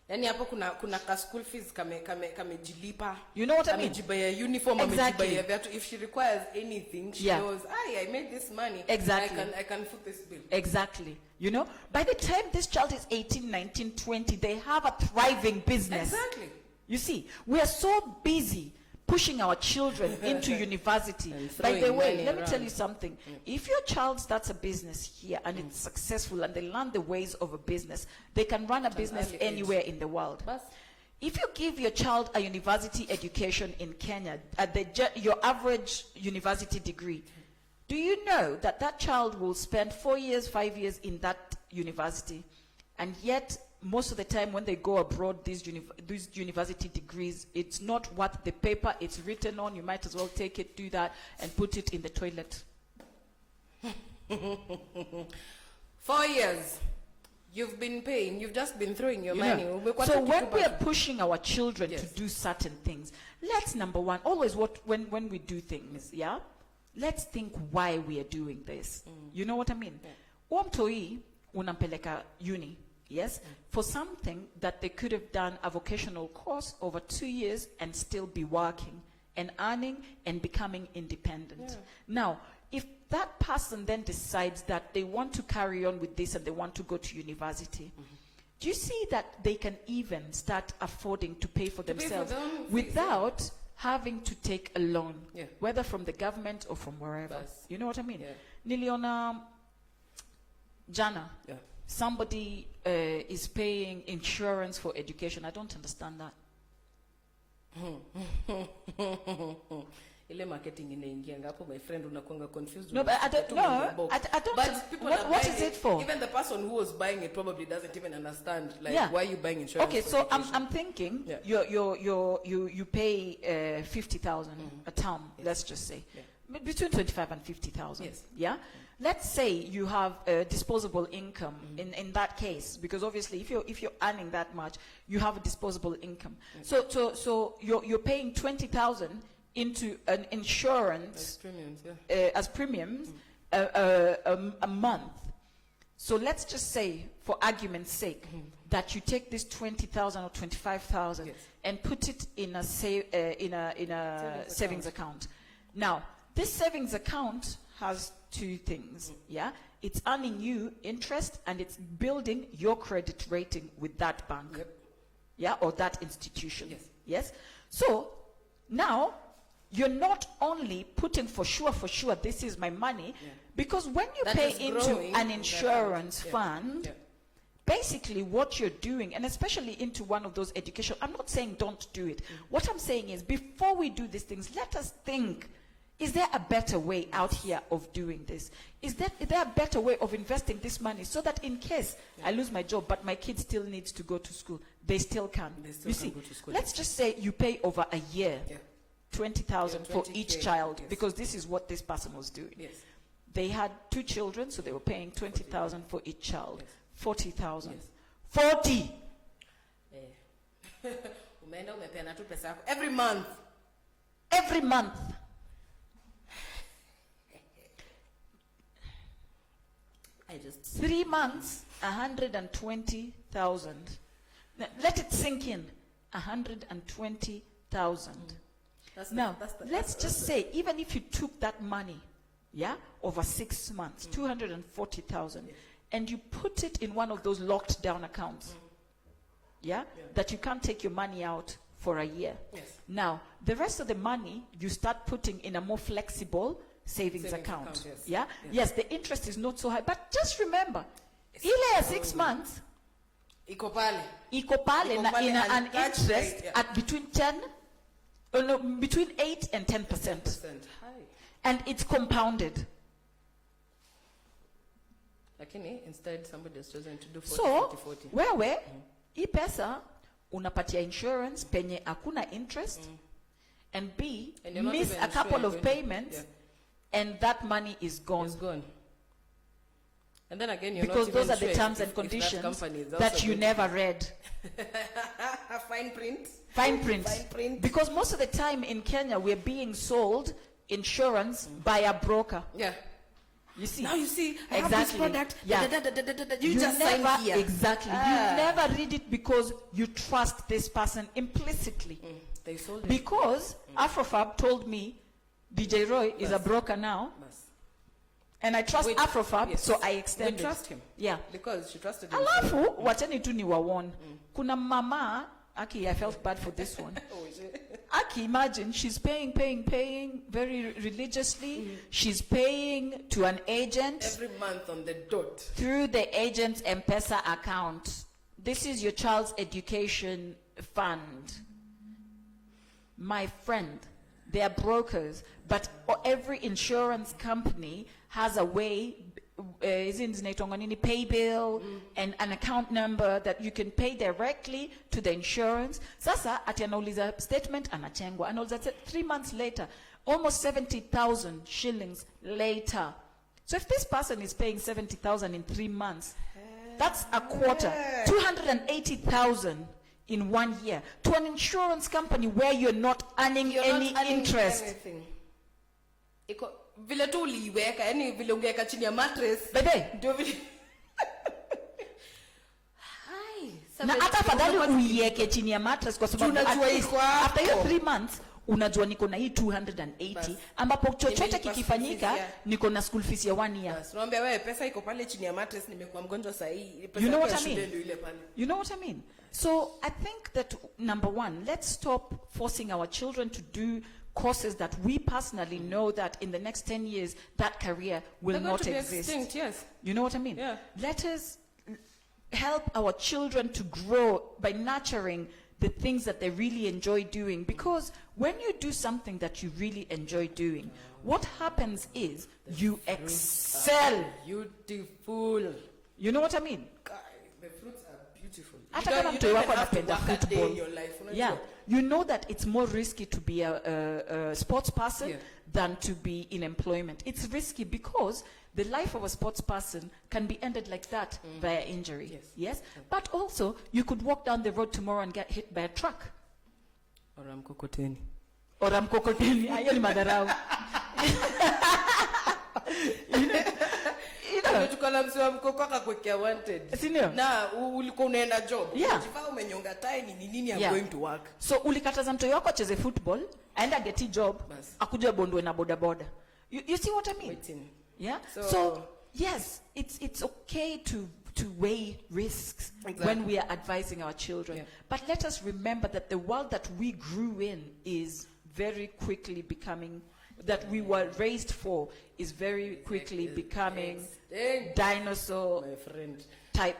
Yani hapo kuna ka school fees kamejilipa. You know what I mean? Amejibaya uniform, exactly. amejibaya viatu. If she requires anything, she knows, I made this money. Exactly. I can foot this bill. Exactly. You know, by the time this child is 18, 19, 20, they have a thriving business. Exactly. You see, we are so busy pushing our children into university. By the way, let me tell you something. If your child starts a business here and it's successful and they learn the ways of a business, they can run a business anywhere in the world. If you give your child a university education in Kenya, at your average university degree, do you know that that child will spend 4 years, 5 years in that university? And yet, most of the time when they go abroad, these university degrees, it's not what the paper it's written on. You might as well take it, do that, and put it in the toilet. 4 years. You've been paying. You've just been throwing your money. So when we are pushing our children to do certain things, let's, number one, always when we do things, let's think why we are doing this. You know what I mean? Umtoi unampeleka uni. Yes, for something that they could have done a vocational course over 2 years and still be working and earning and becoming independent. Now, if that person then decides that they want to carry on with this and they want to go to university, do you see that they can even start affording to pay for themselves without having to take a loan, whether from the government or from wherever? You know what I mean? Niliona Jana. Somebody is paying insurance for education. I don't understand that. Ile marketing inaingia ngapo, my friend, unakuanga confused. No, but I don't know. I don't. But people what is it for? Even the person who was buying it probably doesn't even understand why you buying insurance. Okay, so I'm thinking you pay 50,000 a term. Let's just say between 25 and 50,000. Yeah. Let's say you have disposable income in that case, because obviously if you're earning that much, you have a disposable income. So you're paying 20,000 into an insurance as premiums a month. So let's just say, for argument's sake, that you take this 20,000 or 25,000 and put it in a savings account. Now, this savings account has two things. It's earning you interest and it's building your credit rating with that bank, or that institution. Yes. So now you're not only putting for sure this is my money, because when you pay into an insurance fund, basically what you're doing, and especially into one of those education, I'm not saying don't do it. What I'm saying is, before we do these things, let us think, is there a better way out here of doing this? Is there a better way of investing this money so that in case I lose my job, but my kid still needs to go to school, they still can? You see, let's just say you pay over a year, 20,000 for each child, because this is what this person was doing. They had 2 children, so they were paying 20,000 for each child. 40,000. 40! Every month. Every month. I just 3 months, 120,000. Let it sink in. 120,000. Now, let's just say, even if you took that money, over 6 months, 240,000, and you put it in one of those locked down accounts, that you can't take your money out for a year. Now, the rest of the money you start putting in a more flexible savings account. Yes, the interest is not so high, but just remember, ile 6 months iko pale na ina an interest at between 8 and 10%. And it's compounded. Lakini instead somebody has chosen to do 40, so 40. Wewe hii pesa unapatia insurance penye hakuna interest, and B, miss a couple of payments, and that money is gone. It's gone. And then again, you're because not those even are the sure terms if and that conditions company is that also you good. never read. Fine print. Fine print. Fine print. Because most of the time in Kenya, we're being sold insurance by a broker. Yeah. You see? Now you see, I have this Exactly. product. Yeah. You just sign never, here. exactly. You never read it because you trust this person implicitly. They sold it. Because AfroFabb told me DJ Roy is a broker now, and I trust AfroFabb, yes. so I extended. We trust him. Yeah. Because she trusted him. Alafu, wacheni tu ni wawon. Kuna mama, Aki, I felt bad for this one. Oh, is it? Aki, imagine, she's paying very religiously. She's paying to an agent. Every month on the dot. Through the agent's M-Pesa account. This is your child's education fund. My friend, they are brokers, but every insurance company has a way, pay bill and an account number that you can pay directly to the insurance. Sasa ati anauliza statement anachengwa. Anauliza 3 months later, almost 70,000 shillings later. So if this person is paying 70,000 in 3 months, that's a quarter, 280,000 in 1 year to an insurance company where you're not earning any interest. Anything. Iko vile tu uliweka, yani vile ungeweka chini ya mattress. Bebe, Ndio vile. Hai. na hata afadhali uiweke chini ya mattress kwa sababu Tunajua at least iko hapo. after your 3 months unajua niko na hii 280 Bas. ambapo chochote Nimelipa kikifanyika school fees, niko na school fees ya 1 year. Bas, naomba wewe pesa iko pale chini ya mattress, nimekuwa mgonjwa saa hii. Pesa You know yako what ya I shule mean? ndio ile pale. You know what I mean? So I think that number one, let's stop forcing our children to do courses that we personally know that in the next 10 years that career will They're going not to be exist. extinct, yes. You know what I mean? Yeah. Let us help our children to grow by nurturing the things that they really enjoy doing. Because when you do something that you really enjoy doing, what happens is you excel. Beautiful. You know what I mean? The fruits are beautiful. Hata kama mtu wako anapenda football. Unajua. Yeah, you know that it's more risky to be a sports person than to be in employment. It's risky because the life of a sports person can be ended like that via injury. Yes? But also, you could walk down the road tomorrow and get hit by a truck. Or Mkokoteni. Or Mkokoteni. Ayo ni madarau. Tukala msiwa mkoko akakwekea wanted. Sindio? Na ulikuwa unaenda job. Yeah. Unajifaa umenyonga tai ni nini I'm Yeah. going to work. So ulikataza mtoto wako acheze football, aenda get job, Bas. akuje bondwe na boda boda. You see what I mean? Waiting. Yeah. So- So yes, it's okay to weigh risks when we are advising our children. Yeah. But let us remember that the world that we grew in is very quickly becoming, that we were raised for, is very quickly becoming dinosaur My friend. type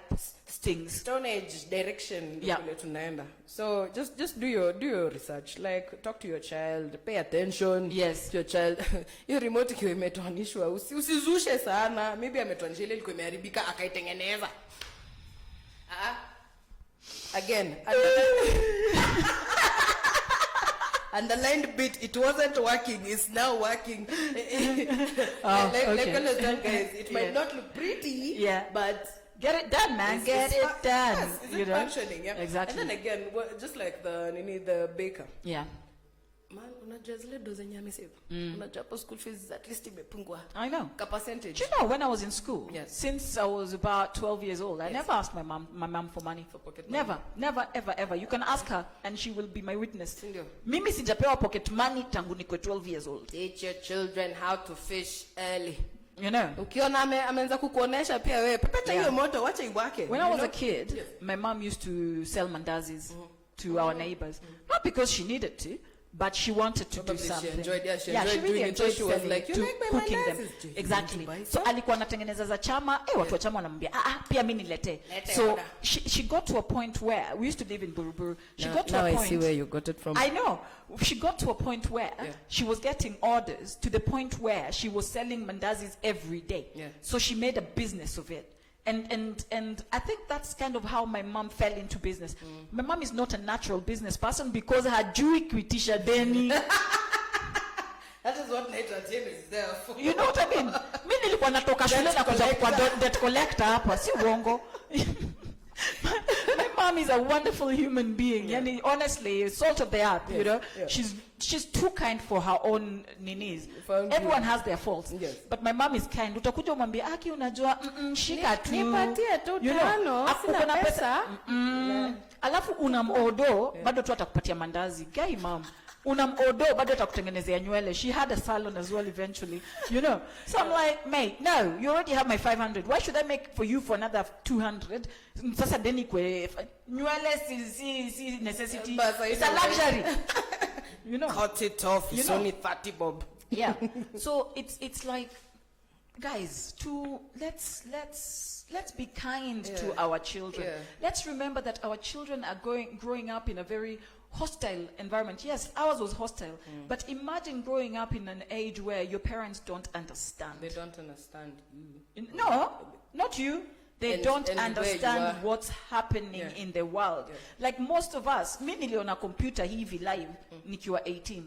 things. Stone Age direction. Yeah. Kule tunaenda. So just do your research. Like talk to your child, pay attention. Yes. To your child. Hiyo remote ikiwa imetoanishwa, usizushe sana. Maybe ametoanisha ile ilikuwa imeharibika akaitengeneza. Again. Underlined bit, it wasn't working, it's now working. Like all those young guys, it might not look pretty, but get it done, man. Get it done. Yes, is you it know? functioning? Yeah. Exactly. And then again, just like the baker. Yeah. Man, unajua zile do zenye amesave. Unajua hapo school fees at least imepungua. I know. Ka percentage. Do you know, when I was in school, Yes. since I was about 12 years old, I never asked my mom for money. For pocket money. Never, ever. You can ask her and she will be my witness. Sindio. Mimi sijapewa pocket money tangu niko 12 years old. Teach your children how to fish early. You know? Ukiona ameanza kukuonesha pia wewe, pepeta hiyo moto, wacha iwake. When I was a kid, my mom used to sell mandazis to our neighbors. Not because she needed to, but she wanted to Probably do she something. enjoyed it, she yeah, enjoyed she really doing it, so enjoyed she was selling like, "You to like my cooking them. mandazis? Do you Exactly. want to buy So some?" alikuwa anatengeneza za chama, watu wa chama wanamwambia, pia mimi nilete. So order. she got to a point where, we used to live in Buruburu, she got to now a I point. see where you got it from. I know. She got to a point where she was getting orders to the point where she was selling mandazis every day. Yeah. So she made a business of it. And I think that's kind of how my mom fell into business. My mom is not a natural business person because hajui kuitisha deni. That is what Night Atieno is there for. You know what I mean? Mimi nilikuwa wanatoka shule na kuja kwa debt collector hapa, si uongo. My mom is a wonderful human being. Yeah. Yani, honestly, salt of the earth, Yes. you know. Yeah. She's too kind for her own ninis. Everyone has their faults. Yes. But my mom is kind. Utakuja umwambia, Aki unajua, shika tu. Nipatie tu tano, sina pesa. Alafu unamodo, bado tu atakupatia mandazi. Guy mom. Unamodo, bado atakutengenezea nywele. She had a salon as well eventually, you know. So I'm like, mate, no, you already have my 500. Why should I make for you for another 200? Sasa deni kwe nywele si necessity. It's a luxury. You know. Cut it off. It's only 30 bob. Yeah. So it's like, guys, let's be kind to our children. Yeah. Let's remember that our children are growing up in a very hostile environment. Yes, ours was hostile. But imagine growing up in an age where your parents don't understand. They don't understand you. No, not you. They don't and understand what's happening in the world. Yeah. Like most of us, mi niliona computer hivi live nikiwa 18.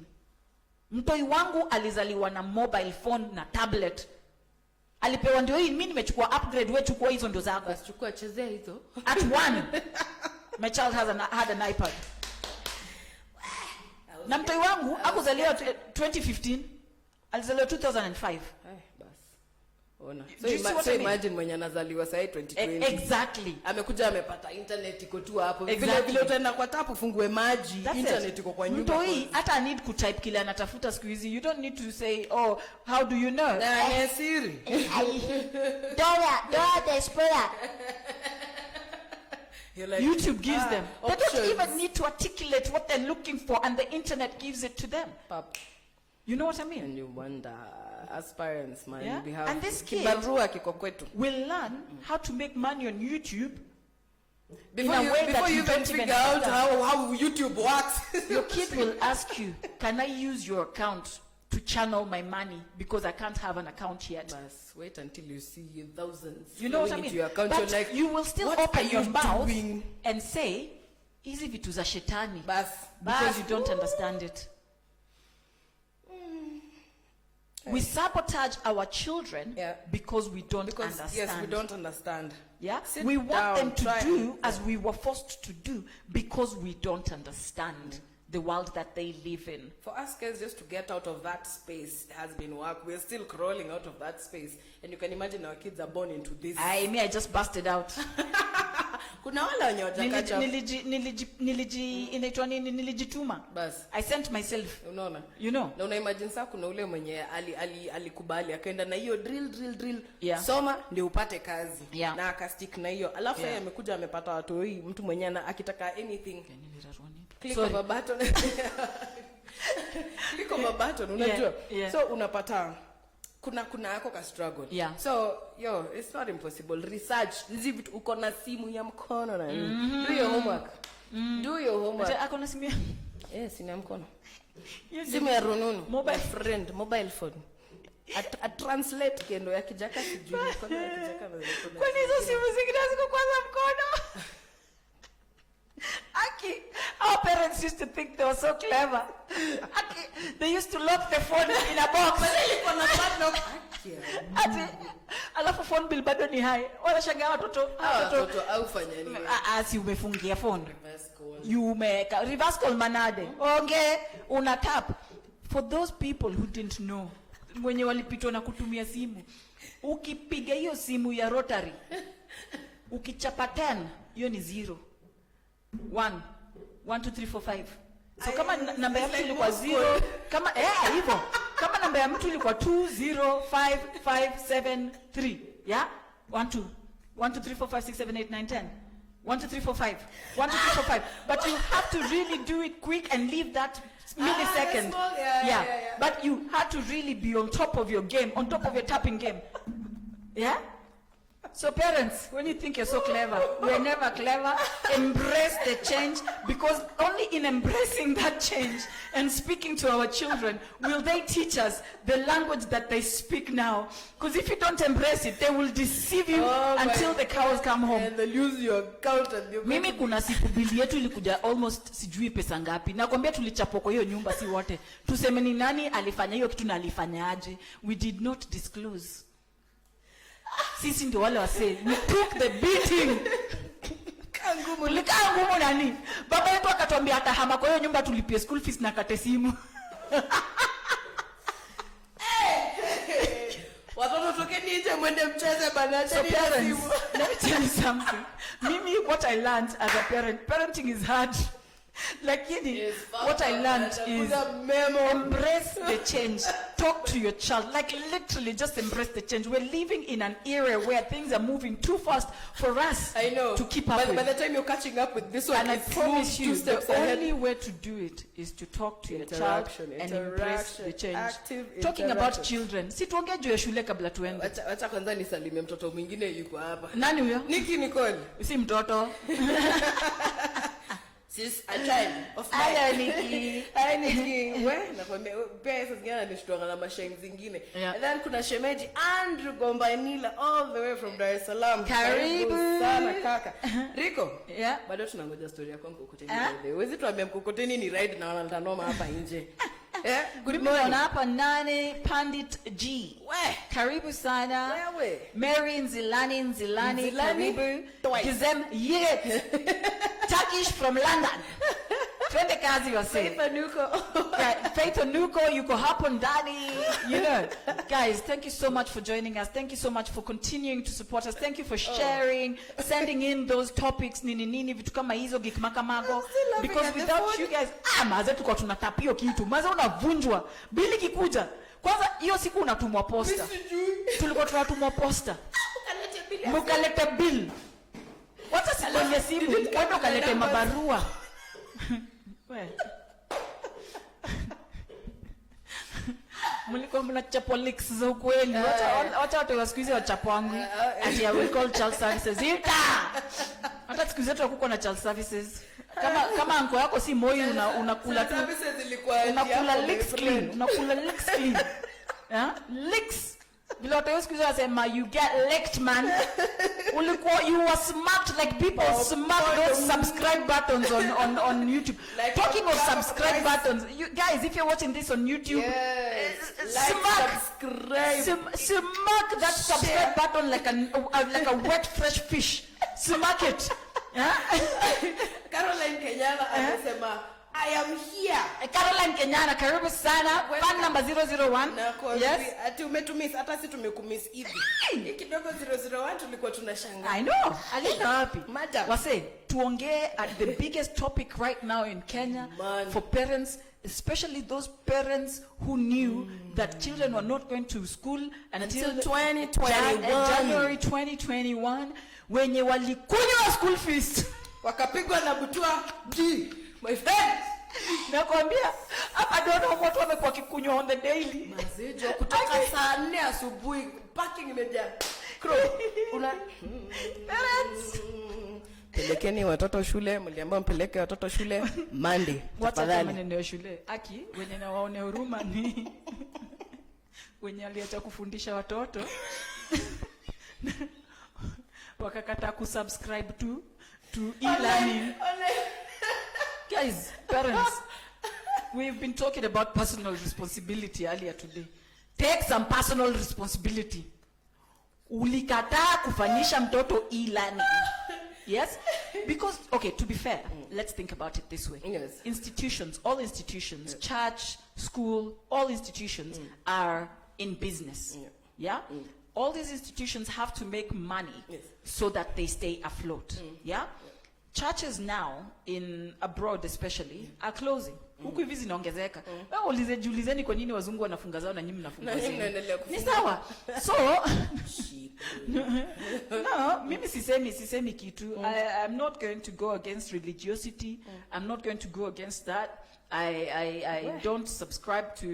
Mtoi wangu alizaliwa na mobile phone na tablet. Alipewa ndio hii, mimi nimechukua upgrade, wewe chukua hizo ndio zako. Basi chukua chezea hizo. At 1. My child had an iPad. Na mtoi wangu akuzaliwa 2015, alizaliwa 2005. Ona. So imagine mwenye anazaliwa sasa 2020. Exactly. Amekuja amepata internet iko tu hapo. Vile utaenda kwa tapu fungue maji, internet iko kwa nyumba. Mtoi hata need kutype kile anatafuta siku hizi. You don't need to say, "Oh, how do you know?" Na siri. Dora the Explorer. Like, YouTube gives them. They options. don't even need to articulate what they're looking for, and the internet gives it to them. Pap. You know what I mean? And you wonder, as parents, man, Yeah? we have And this kid kibarua kiko kwetu. will learn how to make money on YouTube Before in a way before that you even don't figure out how YouTube works. Your kid will ask you, "Can I use your account to channel my money because I can't have an account yet?" Bas, wait until you see thousands. You know what I flowing into mean? your account. But You're like, you will still what open are your you mouth doing? and say, "Hizi vitu za shetani," Bas, because you don't understand it. We sabotage our children because we don't understand. Yes, we don't understand. Yeah, Sit we want down, them to try. do as we were forced to do because we don't understand the world that they live in. For us kids just to get out of that space has been work. We're still crawling out of that space. And you can imagine our kids are born into this. I just busted out. Kuna wala wenye wajakacha. Nilijituma. Bas. I sent myself. Unaona? You know? Na una imagine saa kuna ule mwenye alikubali akaenda na hiyo drill. Yeah. Soma ndio upate kazi. Yeah. Na akastick na hiyo. Alafu yeye amekuja amepata watu hii mtu mwenye akitaka anything. Click of a button. Click of a button, unajua. Yeah. So unapata kuna yako ka struggle. Yeah. So it's not impossible. Research hizi vitu uko na simu ya mkono na nini. Do your homework. Do your homework. Ako na simu. Simu ya mkono. Simu ya rununu. Mobile phone. A translate kendo ya kijaka sijui mkono ya kijaka. Kwani hizo simu zingine ziko kwanza mkono? Aki, our parents used to think they were so clever. Aki, they used to lock the phone in a box. Ati, alafu phone bill bado ni high. Wanashangaa watoto au fanya nini? Si umefungia phone. You umeka reverse call manade. Onge una tap. For those people who didn't know, mwenye walipitwa na kutumia simu, ukipiga hiyo simu ya rotary, ukichapa 10, hiyo ni 0. 1 2 3 4 5. So kama namba ya mtu ilikuwa 0, kama hivyo, kama namba ya mtu ilikuwa 2 0 5 5 7 3, yeah? 1 2 3 4 5 6 7 8 9 10. 1 2 3 4 5. 1 2 3 4 5. But you have to really do it quick and leave that millisecond. Yeah. But you had to really be on top of your game, on top of your tapping game. Yeah? So parents, when you think you're so clever, we're never clever. Embrace the change, because only in embracing that change and speaking to our children will they teach us the language that they speak now. Because if you don't embrace it, they will deceive you until the cows come home. And they'll use your account and your Mimi kuna siku bili yetu ilikuja almost sijui pesa ngapi. Nakwambia tulichapwa kwa hiyo nyumba si wote. Tuseme ni nani alifanya hiyo kitu na alifanyaje. We did not disclose. sisi ndio wale wase. We took the beating. Likaa ngumu nani? Baba yetu akatuambia atahama kwa hiyo nyumba tulipie school fees na kate simu. Watoto tokeni nje mwende mcheze bana. So parents, let me tell you something. Mimi, what I learned as a parent, parenting is hard. Lakini, what I learned is embrace the change. Talk to your child. Like literally just embrace the change. We're living in an era where things are moving too fast for us to keep up with. By the time you're catching up with this one, and I promise you, the ahead. only way to do it is to talk to your child and embrace the change. Talking about children. Si tuongee juu ya shule kabla tuende. Wacha kwanza nisalimie mtoto mwingine yuko hapa. Nani huyo? Nikki Nicole. Si mtoto. Sis a child of mine. Hello Nikki. Hi Nikki. Wewe nakwambia pesa zingine anashtuanga na masheng zingine. And then kuna shemeji Andrew Gombanila all the way from Dar es Salaam. Karibu sana kaka. Rico. Yeah. Bado tunangoja story yako Mkokoteni. Wewe tuambie Mkokoteni ni ride na wanatanoma hapa nje. Good morning. Hapa nane Pandit G. We. Karibu sana. Wewe. Mary Nzilani. Karibu. Gizem Yet. Turkish from London. Twende kazi wase. Faith Onuko, yuko hapo ndani. You know. Guys, thank you so much for joining us. Thank you so much for continuing to support us. Thank you for sharing, sending in those topics nini vitu kama hizo gikmakamago. Because without you guys, maze tuko tunatapio kitu. Maze unavunjwa. Bili kikuja. Kwanza hiyo siku unatumwa posta. Tulikuwa tunatumwa posta. Mukalete bill. Wacha sikonye simu, wendo kalete mabarua. Mulikuwa mnachapwa leaks za ukweli. Wacha watu wa siku hizi wachapwa wangu. Ati I will call child services. Ita! Hata siku zetu hakukuwa na child services. Kama anko yako si moyo unakula tu. Unakula leaks clean. Unakula leaks clean. Leaks. Bila watu siku hizi wasema you get licked man. You were smart like people smart those subscribe buttons on YouTube. Like talking of subscribe buttons, you guys, if you're watching this on YouTube, smack that subscribe button like a wet fresh fish. Smack it. Caroline Kenyana anasema I am here. Caroline Kenyana, karibu sana. Fan number 001. Yes. Ati umetumiss hata si tumekumiss hivi. Kidogo 001 tulikuwa tunashangaa. I know. Alika wapi? Madam. Wase, tuongee at the biggest topic right now in Kenya for parents, especially those parents who knew that children were not going to school until 2021. January 2021 wenye walikunywa school fees. Wakapigwa na butua G. My friend, nakwambia hapa ndio watu wamekuwa kikunywa on the daily. Mazejo kutoka saa 4 asubuhi parking imejaa. Parents, pelekeni watoto shule, mliambia mpeleke watoto shule Monday. Wacha maneno ya shule. Aki wenye na waone huruma ni wenye aliacha kufundisha watoto. Wakakata kusubscribe to e-learning. Guys, parents, we've been talking about personal responsibility earlier today. Take some personal responsibility. Ulikataa kufanyisha mtoto e-learning. Yes? Because, okay, to be fair, let's think about it this way. Yes. Institutions, all institutions, church, school, all institutions are in business. Yeah? All these institutions have to make money so that they stay afloat. Yeah? Churches now, in abroad especially, are closing. Huku hivi zinaongezeka. Wewe ulizeni kwa nini wazungu wanafunga zao na nyinyi mnafunga zenu. Ni sawa. So, no, mimi sisemi kitu. I'm not going to go against religiosity. I'm not going to go against that. I don't subscribe to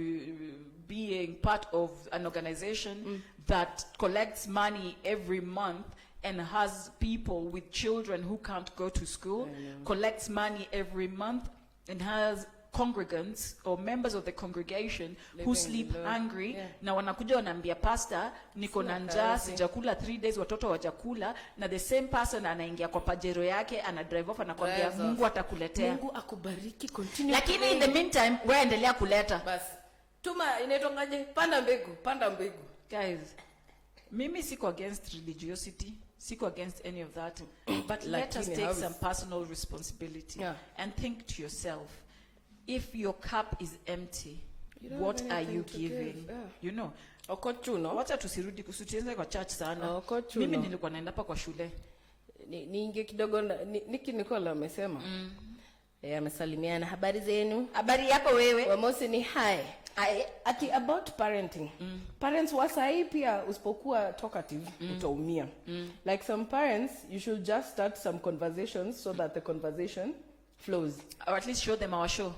being part of an organization that collects money every month and has people with children who can't go to school, collects money every month, and has congregants or members of the congregation who sleep hungry. Na wanakuja wanaambia pastor, niko na njaa, sijakula 3 days, watoto hawajakula, na the same person anaingia kwa pajero yake, ana drive off, anakuambia Mungu atakuletea. Mungu akubariki, continue. Lakini in the meantime, wewe endelea kuleta. Bas. Tuma inaitwangaje? Panda mbegu. Guys, Mimi siko against religiosity, siko against any of that, but let us Lakini take how's- some personal responsibility Yeah. and think to yourself, if your cup is empty, You don't what have are you anything to giving? give, yeah. You know, Okochuno. wacha tusitiende kwa church sana. Okochuno. Mimi nilikuwa naenda hapa kwa shule. Niingie kidogo Niki Nicola amesema. Amesalimiana, habari zenu? Habari yako wewe? Wamosi ni hi. Ati about parenting. Parents wasai pia usipokuwa talkative utaumia. Like some parents, you should just start some conversations so that the conversation flows. Or at least show them our show.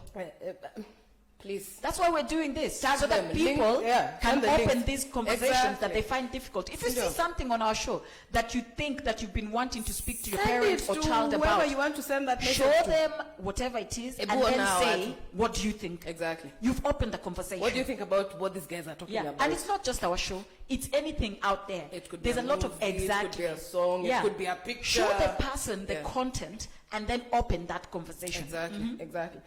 Please. That's why we're doing this, Tag so that them, people link- yeah, can send the open links. these conversations that Exactly. they find difficult. If you see Sure. something on our show that you think that you've been wanting to speak to your Send parent it or to child whoever about, you want to send that message show to. them whatever it is, Ebu and then ona say, watu. what do you think? Exactly. You've opened the conversation. What do you think about what these guys are talking Yeah, about? and it's not just our show, it's anything out there. It could be There's a a lot of movie, exactly. it could be a song, Yeah. it could be a picture. Show the person the Yeah. content and then open that conversation. Exactly, exactly.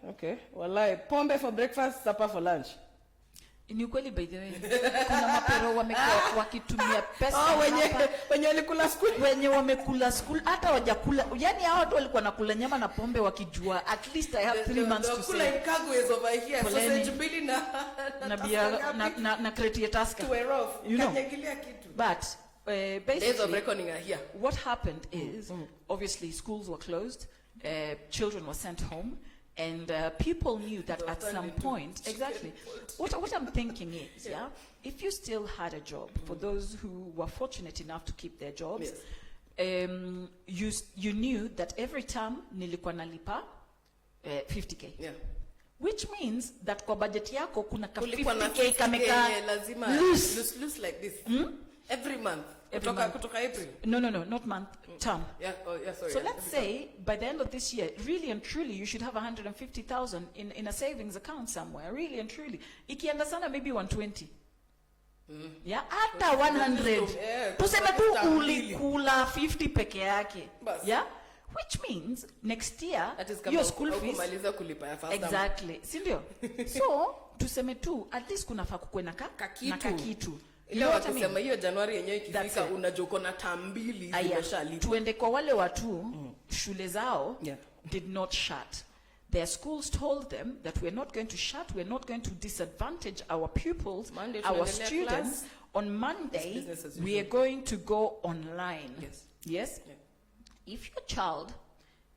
Okay. Wallahi, pombe for breakfast, supper for lunch. Ni ukweli by the way. Kuna mapero wamekuwa wakitumia pesa hapa. Wenye walikula school. Wenye wamekula school hata wajakula, yani hao watu walikuwa nakula nyama na pombe wakijua at least I have 3 months to Kula save. in cargo is over here. Poleni. Sausage mbili Na bia na crate ya Tusker. to wear off. You know. Kanyagilia kitu. But Days of basically reckoning are here. what happened is obviously schools were closed, children were sent home, and people knew that at some point, exactly, what I'm thinking is, yeah, if you still had a job, for those who were fortunate enough to keep their jobs, you knew that every term nilikuwa nalipa 50k. Yeah. Which means that kwa budget yako kuna ka Kulikuwa na 50k kameka lazima loose. loose like this. Every month. Every month. Kutoka April. No, not month, term. Yeah, sorry. So yeah, let's say by the end of this year, really and truly, you should have 150,000 in a savings account somewhere. Really and truly, ikienda sana maybe 120. Yeah, hata 100. Yeah, Tuseme tu kutafuta ulikula 50 peke yake. Bas. Yeah, which means next year That is kama your school fees. kumaliza kulipa ya first term. Exactly, si ndio? So tuseme tu at least kunafaa kuwe na kakitu. You Ile know what I wakisema mean? hiyo Januari yenyewe That's ikifika it. unajua uko na term mbili Aya, zimeshalipa. tuende kwa wale watu shule zao Yeah. did not shut. Their schools told them that we're not going to shut, we're not going to disadvantage our pupils, Monday our tunaendelea students. class. On Monday, It's business as we usual. are going to go online. Yes. Yes? Yeah. If your child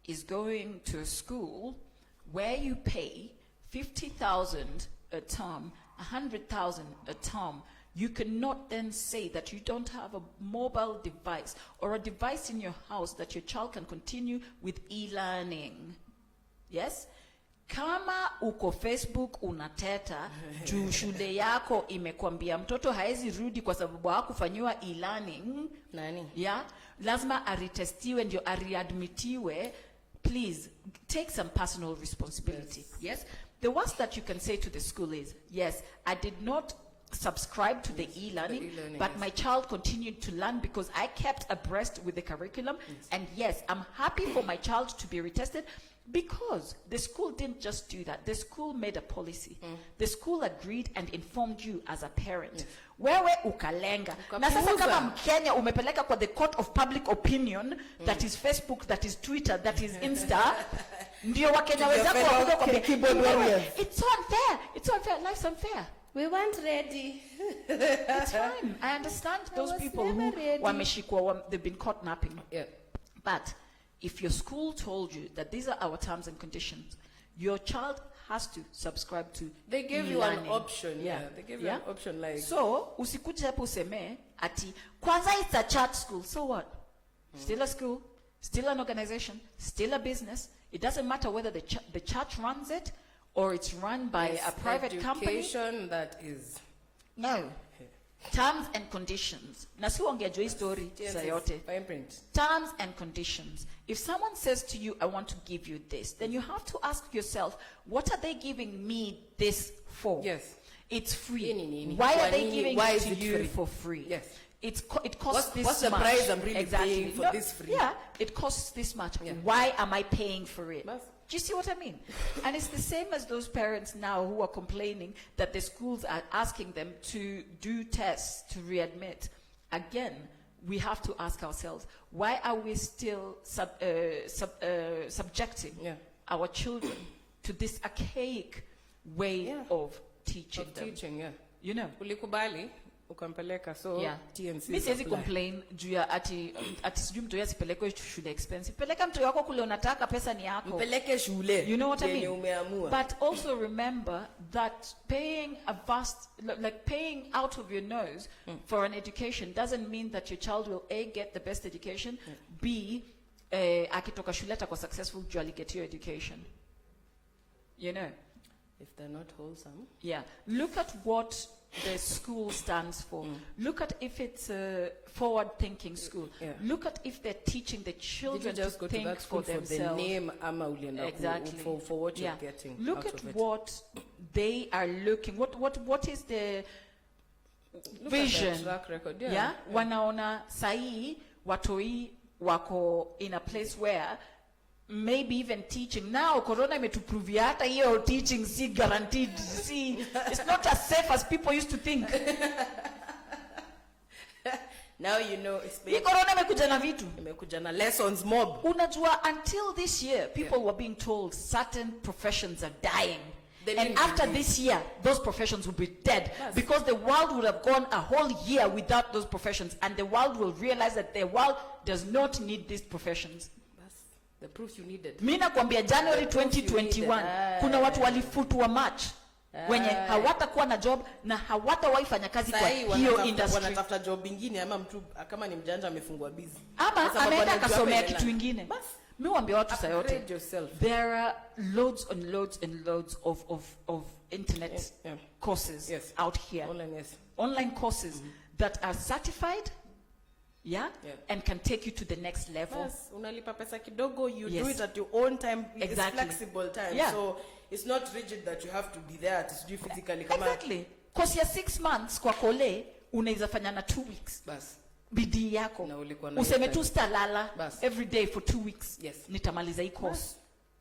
is going to a school where you pay 50,000 a term, 100,000 a term, you cannot then say that you don't have a mobile device or a device in your house that your child can continue with e-learning. Yes? Kama uko Facebook unateta juu shule yako imekwambia mtoto haezi rudi kwa sababu hakufanyiwa e-learning, Nani? yeah, lazima aritestiwe ndio ariadmitiwe. Please take some personal responsibility. Yes, the worst that you can say to the school is, yes, I did not subscribe to the e-learning, but yes. my child continued to learn because I kept abreast with the curriculum. And yes, I'm happy for my child to be retested because the school didn't just do that. The school made a policy. The school agreed and informed you as a parent. Wewe ukalenga. Na sasa kama Mkenya umepeleka kwa the court of public opinion, that is Facebook, that is Twitter, that is Insta, ndio Wakenya wenzako wakuja kwa keyboard warriors. It's unfair. It's unfair. Life's unfair. We weren't ready. It's fine. I understand those was people never who ready. wameshikwa, they've been caught napping. Yeah. But if your school told you that these are our terms and conditions, your child has to subscribe to They gave you an e-learning. option. Yeah. They gave you an option like So, usikuje hapo useme ati kwanza it's a church school. So what? Still a school, still an organization, still a business. It doesn't matter whether the church runs it or it's run by Yes, a private company. education that is No. Terms and conditions. Na si ongea juu hii story Yes, saa yes, yote. fine print. Terms and conditions. If someone says to you, I want to give you this, then you have to ask yourself, what are they giving me this for? Yes. It's free. Nini. Why Kwa are they nini? giving Why it is to it you free? for free? Yes. It costs this What's the much. price I'm really exactly. paying for this free? Yeah, it costs this much. Yeah. Why am I paying for it? Bas. Do you see what I mean? And it's the same as those parents now who are complaining that the schools are asking them to do tests to readmit. Again, we have to ask ourselves, why are we still subjecting our children to this archaic way of teaching them? You know? Ulikubali, ukampeleka, so TNC. Mi siwezi complain juu ya ati sijui mtu yasi peleko shule expensive. Peleka mtu yako kule unataka, pesa ni yako. Mpeleke shule. You know what I mean? Umeamua. But also remember that paying paying out of your nose for an education doesn't mean that your child will A, get the best education, B, akitoka shule atakuwa successful juu aliget your education. You know? If they're not wholesome. Yeah. Look at what the school stands for. Look at if it's a forward-thinking school. Look at if they're teaching the children just to go think to that school for themselves. For the name Exactly. For what you're getting. Look out at of it. what they are looking. What is the vision? At the track record. Wanaona sahi watoi wako in a place where maybe even teaching now corona imetuprovia hata hiyo teaching si guaranteed, see, it's not as safe as people used to think. Now you know it's corona imekuja na vitu, imekuja na lessons mob. Unajua, until this year people were being told certain professions are dying. And after this year, those professions will be dead. Yes. Because the world would have gone a whole year without those professions, and the world will realize that the world does not need these professions. The proof you needed. Mina kuambia January 2021 kuna watu walifutwa March wenye hawatakuwa na job na hawatawahi fanya kazi kwa hiyo industry. Wanatafuta job nyingine, ama mtu kama ni mjanja amefungwa busy, ama ameenda kasomea kitu kingine. Mimi waambia watu sasa yote, there are loads and loads and loads of internet courses out here, online courses that are certified and can take you to the next level. Yes, unalipa pesa kidogo, you do it at your own time. It's flexible time, so it's not rigid that you have to be there to do physically. Exactly. Course ya 6 months kwa kole unaweza fanya na 2 weeks. Bas. Bidii yako. Useme tu stalala every day for 2 weeks. Yes. Nitamaliza hii course.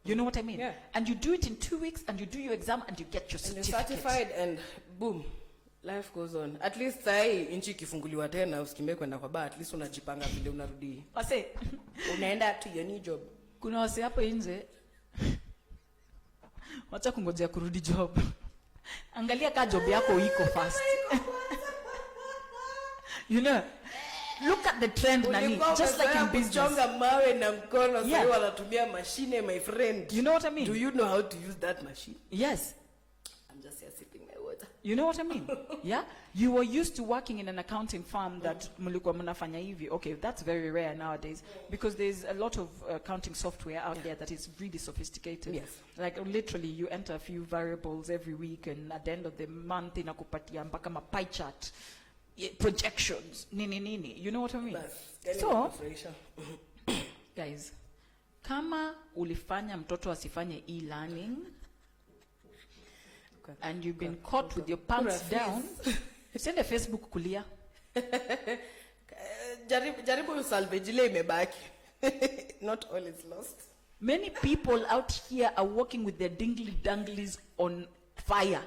You know what I mean? Yeah. And you do it in 2 weeks, and you do your exam, and you get your certificate. And you're certified, and boom. Life goes on. At least sai inchi kifunguliwa tena usikimbe kwenda kwa bar, at least unajipanga vile unarudi. Wase unaenda to your new job. Kuna wase hapo nje wacha kungojea kurudi job. Angalia ka job yako iko fast. You know, look at the trend nani, just like in business. Kuchonga mawe na mkono sasa wanatumia machine, my friend. You know what I mean? Do you know how to use that machine? Yes. I'm just here sipping my water. You know what I mean? Yeah? You were used to working in an accounting firm that mulikuwa mnafanya hivi. Okay, that's very rare nowadays because there's a lot of accounting software out there that is really sophisticated. Yes. Like literally you enter a few variables every week, and at the end of the month inakupatia mpaka ma pie chart, projections, nini. You know what I mean? So, guys, kama ulifanya mtoto asifanye e-learning, and you've been caught with your pants down, send a Facebook kulia. Jaribu salvage ile imebaki. Not all is lost. Many people out here are walking with their dingly danglies on fire.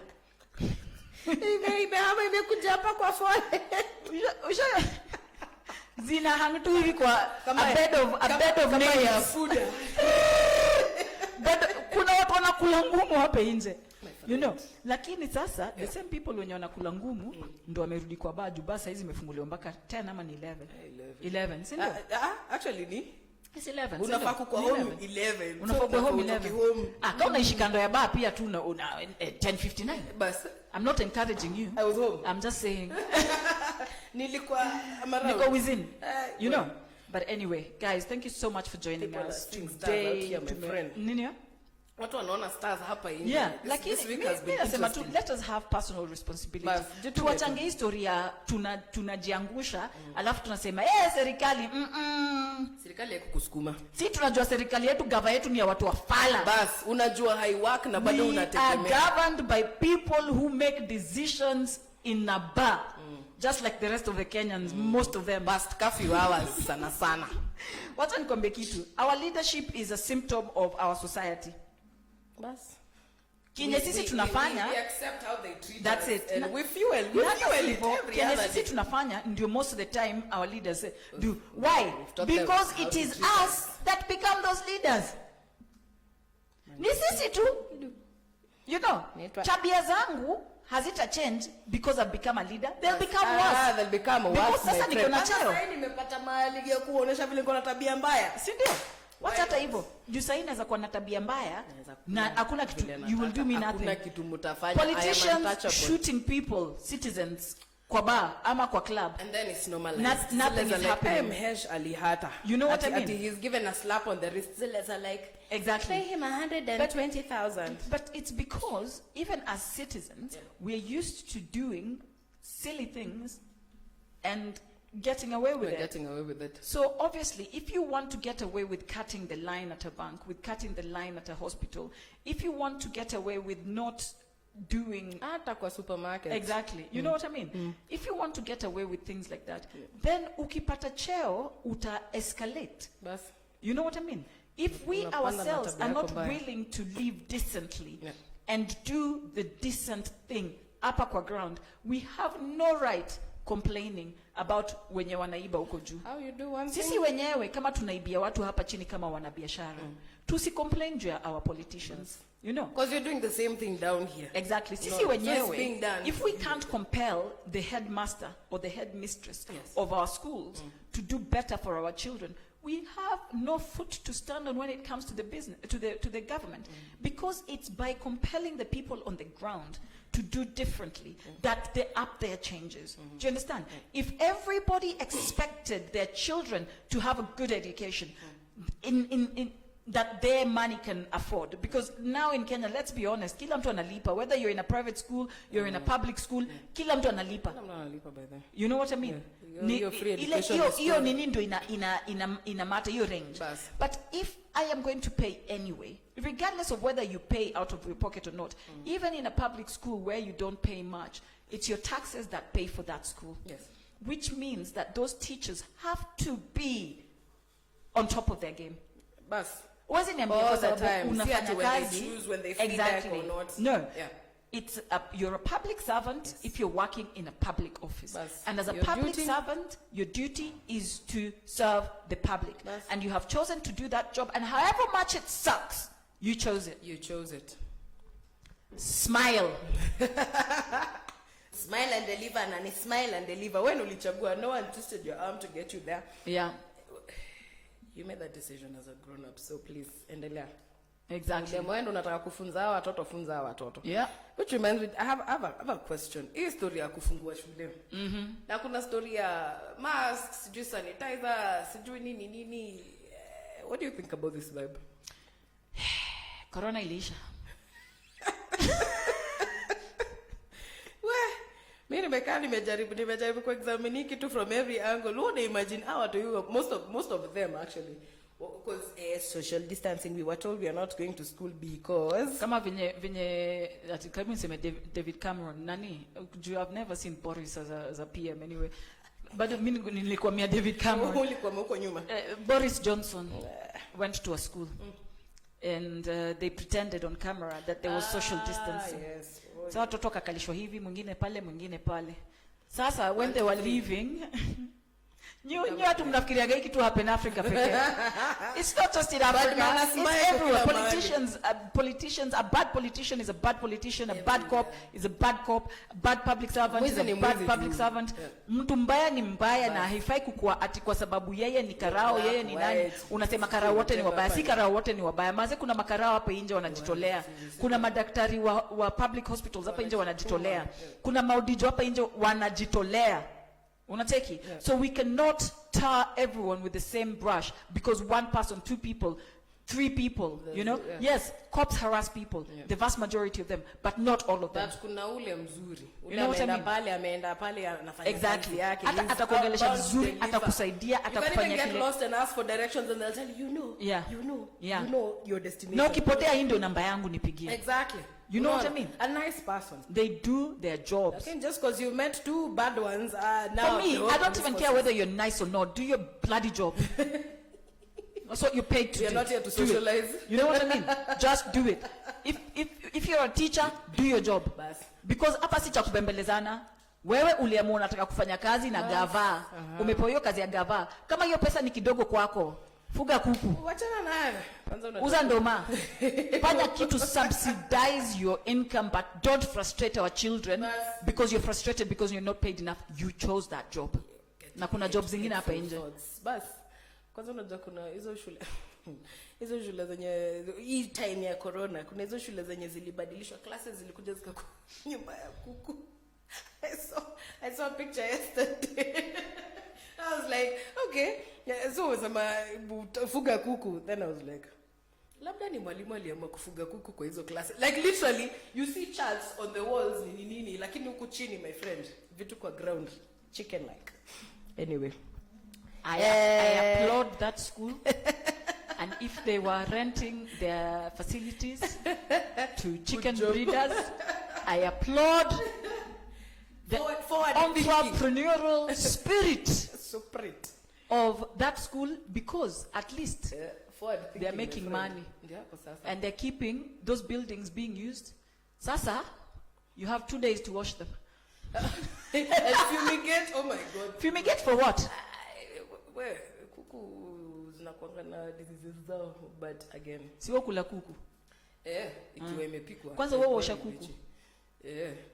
Imekuja hapa kwa phone. Zina hang tu hivi kwa a bed of nails. But kuna watu wanakula ngumu hapa nje. You know, lakini sasa the same people wenye wanakula ngumu ndo wamerudi kwa baju, basi hizi imefunguliwa mpaka 10 ama ni 11, si ndio? Actually ni it's 11. Unafaa kwa home 11. Unafaa kwa home 11. Kama unaishi kando ya bar pia tu una 10:59. Bas. I'm not encouraging you. I was home. I'm just saying. Nilikuwa within. You know. But anyway, guys, thank you so much for joining us today. Nini? Watu wanaona stars hapa nje. Yeah, this week has been interesting. Let us have personal responsibility. Tuwachange historia tunajiangusha, alafu tunasema serikali serikali yako kusukuma. Si tunajua serikali yetu, gava yetu ni ya watu wafala. Bas, unajua haiwork na bado unategemea. We are governed by people who make decisions in a bar. Just like the rest of the Kenyans, most of them. Past curfew hours sana. Wacha nikwambie kitu. Our leadership is a symptom of our society. Bas. Kinye sisi tunafanya, we accept how they treat that's us, it. and we fuel it every Kinye other sisi day. tunafanya ndio most of the time our leaders do. Why? Because it is us that become those leaders. Ni sisi tu. You know, tabia zangu hazita change because I've become a leader. They'll become worse. They'll become worse. Because sasa niko na cheo. Sasa nimepata mahali ya kuonesha vile niko na tabia mbaya. Si ndio? Wacha hata hivyo. Juu sasa inaweza kuwa na tabia mbaya na hakuna kitu, you will do me nothing. Hakuna kitu mtafanya. Politicians shooting people, citizens kwa bar ama kwa club. And then it's normalized. Nothing is happening. Mhesh alihata. You know what I mean? He's given a slap on the wrist. Zilles are like, exactly. Pay him 120,000. But it's because even as citizens, we're used to doing silly things and getting away with it. Getting away with it. So obviously, if you want to get away with cutting the line at a bank, with cutting the line at a hospital, if you want to get away with not doing hata kwa supermarket. Exactly. You know what I mean? If you want to get away with things like that, then ukipata cheo uta escalate. Bas. You know what I mean? If we ourselves are not willing to live decently and do the decent thing upper kwa ground, we have no right complaining about wenye wanaiba huko juu. How you do one Sisi thing? wenyewe kama tunaibia watu hapa chini kama wanabiashara. Tusi complain juu ya our politicians. You know? Because you're doing the same thing down here. Exactly. Sisi So wenyewe, if we can't compel the headmaster or the headmistress of our schools to do better for our children, we have no foot to stand on when it comes to the business, to the government, because it's by compelling the people on the ground to do differently that the up there changes. Do you understand? If everybody expected their children to have a good education, in that their money can afford, because now in Kenya, let's be honest, kila mtu analipa, whether you're in a private school, you're in a public school, kila mtu analipa. You know what I mean? Iyo nini ndo ina matter, iyo range. But if I am going to pay anyway, regardless of whether you pay out of your pocket or not, even in a public school where you don't pay much, it's your taxes that pay for that school. Yes. Which means that those teachers have to be on top of their game. Bas. Wasn't it all the time? Unafanya kazi, when they feel exactly. like or not. No. Yeah. It's you're a public servant if you're working in a public office. Bas. And as a public servant, your duty is to serve the public. Bas. And you have chosen to do that job, and however much it sucks, you chose it. You chose it. Smile. Smile and deliver, and smile and deliver. When ulichagua, no one twisted your arm to get you there. Yeah. You made that decision as a grown-up, so please, endelea. Exactly. Mwendo unataka kufunza hawa watoto, funza hawa watoto. Yeah. Which reminds me, I have a question. Hii story ya kufungua shule. Na kuna story ya masks, sijui sanitizer, sijui nini. What do you think about this vibe? Corona ilisha. Mimi nimejaribu ku examine kitu from every angle. What do you imagine how to you most of them actually, because social distancing, we were told we are not going to school because Kama vinye ati kama niseme David Cameron nani, you have never seen Boris as a PM anyway. But mimi nilikwambia David Cameron. Ulikuwa huko nyuma. Boris Johnson went to a school and they pretended on camera that there was social distancing. Yes. So watoto kakalishwa hivi, mwingine pale. Sasa when they were leaving, nyu watu mnafikiriaga hiki tu happen Africa pekee. It's not just in Africa, it's everywhere. Politicians, a bad politician is a bad politician, a bad cop is a bad cop, a bad public servant is a bad public servant. Mtu mbaya ni mbaya na haifai kukua ati kwa sababu yeye ni karao, yeye ni nani. Unasema karao wote ni wabaya, si karao wote ni wabaya. Maze kuna makarao hapa nje wanajitolea. Kuna madaktari wa public hospitals hapa nje wanajitolea. Kuna maudijo hapa nje wanajitolea. Unateki? So we cannot tar everyone with the same brush because one person, two people, three people, you know? Yes, cops harass people, the vast majority of them, but not all of them. But kuna ule mzuri. You know what I mean? Ameenda pale anafanya exactly. kazi yake. Atakuongelesha vizuri, atakusaidia, atakufanya kile. You can kile. get lost and ask for directions and they'll tell you, you know your destination. Na ukipotea hii ndio namba yangu nipigie. Exactly. You know what I mean? A nice person. They do their jobs. Okay, just because you met two bad ones, now for me, I don't even care whether you're nice or not. Do your bloody job. That's what you're paid to We do. are not here to Do it. socialize. You know what I mean? Just do it. If you're a teacher, do your job. Bas. Because hapa si cha kubembelezana. Wewe uliamua unataka kufanya kazi na gava. Umepewa hiyo kazi ya gava. Kama hiyo pesa ni kidogo kwako, fuga kuku. Wachana naye. Uza ndoma. Fanya kitu subsidize your income, but don't frustrate our children because you're frustrated because you're not paid enough. You chose that job. Na kuna jobs zingine hapa nje. Bas. Kwanza unajua kuna hizo shule. Hizo shule zenye hii time ya corona, kuna hizo shule zenye zilibadilishwa, classes zilikuja zikakuwa nyumba ya kuku. I saw a picture yesterday. I was like, okay, yeah, so fuga kuku. Then I was like, labda ni mwalimu aliamua kufuga kuku kwa hizo classes. Like literally, you see charts on the walls nini, lakini huku chini, my friend, vitu kwa ground, chicken like. Anyway, I applaud that school. And if they were renting their facilities to chicken breeders, I applaud the entrepreneurial spirit of that school, because at least they are making money. And they're keeping those buildings being used. Sasa, you have 2 days to wash them. And fumigate, oh my God. Fumigate for what? Where? Kuku zinakuanga na diseases zao, but again. Siwa kula kuku. Ikiwa imepikwa. Kwanza wewe osha kuku.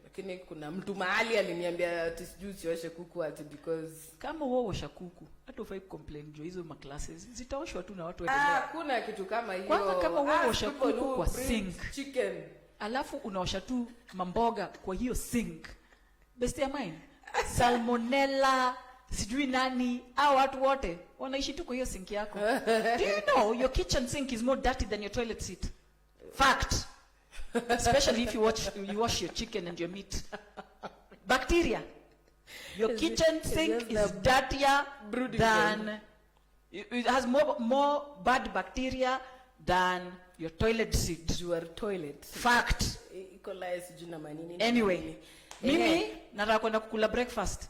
Lakini kuna mtu mahali aliniambia ati sijui sioshe kuku ati because kama wewe osha kuku, hata ufai complain jo hizo classes zitaoshwa tu na watu waendelea. Kuna kitu kama hiyo. Kwanza kama wewe osha kuku kwa sink. Chicken. Alafu unaosha tu mamboga kwa hiyo sink. Best ya mine. Salmonella, sijui nani, au watu wote wanaishi tu kwa hiyo sink yako. Do you know your kitchen sink is more dirty than your toilet seat? Fact. Especially if you wash your chicken and your meat. Bacteria. Your kitchen sink is dirtier than it has more bad bacteria than your toilet seat. Your toilet. Fact. Anyway, mimi nataka kwenda kukula breakfast.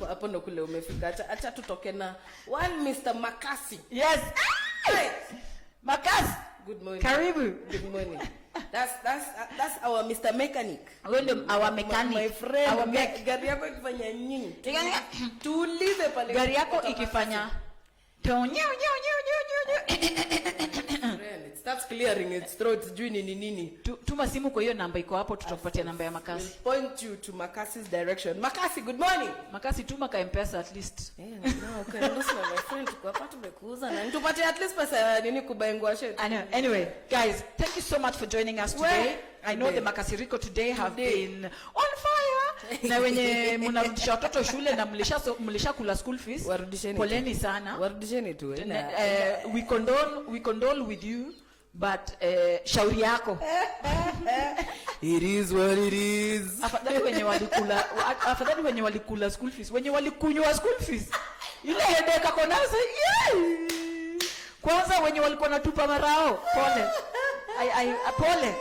Hapo ndo kule umefika. Acha tutoke na one Mr. Makasi. Yes. Makasi. Good morning. Karibu. Good morning. That's our Mr. Mechanic. Our mechanic. My friend. Gari yako ikifanya nini? Tuulize pale. Gari yako ikifanya it starts clearing its throat, juu nini. Tuma simu kwa hiyo namba iko hapo, tutakupatia namba ya Makasi. We'll point you to Makasi's direction. Makasi, good morning. Makasi, tuma ka M-Pesa at least. No, okay, listen my friend, kwa pato mekuuza na nitupatie at least pesa nini kubaingwa shit. I know. Anyway, guys, thank you so much for joining us today. I know the Makasiriko today have been on fire. Na wenye mnarudisha watoto shule na mlisha kula school fees. Poleni sana. Warudisheni tu. We condole with you, but shauri yako. It is what it is. Afadhali wenye walikula school fees, wenye walikunywa school fees. Ile headache ako nazo. Kwanza wenye walikuwa natupa marao. Pole. Pole.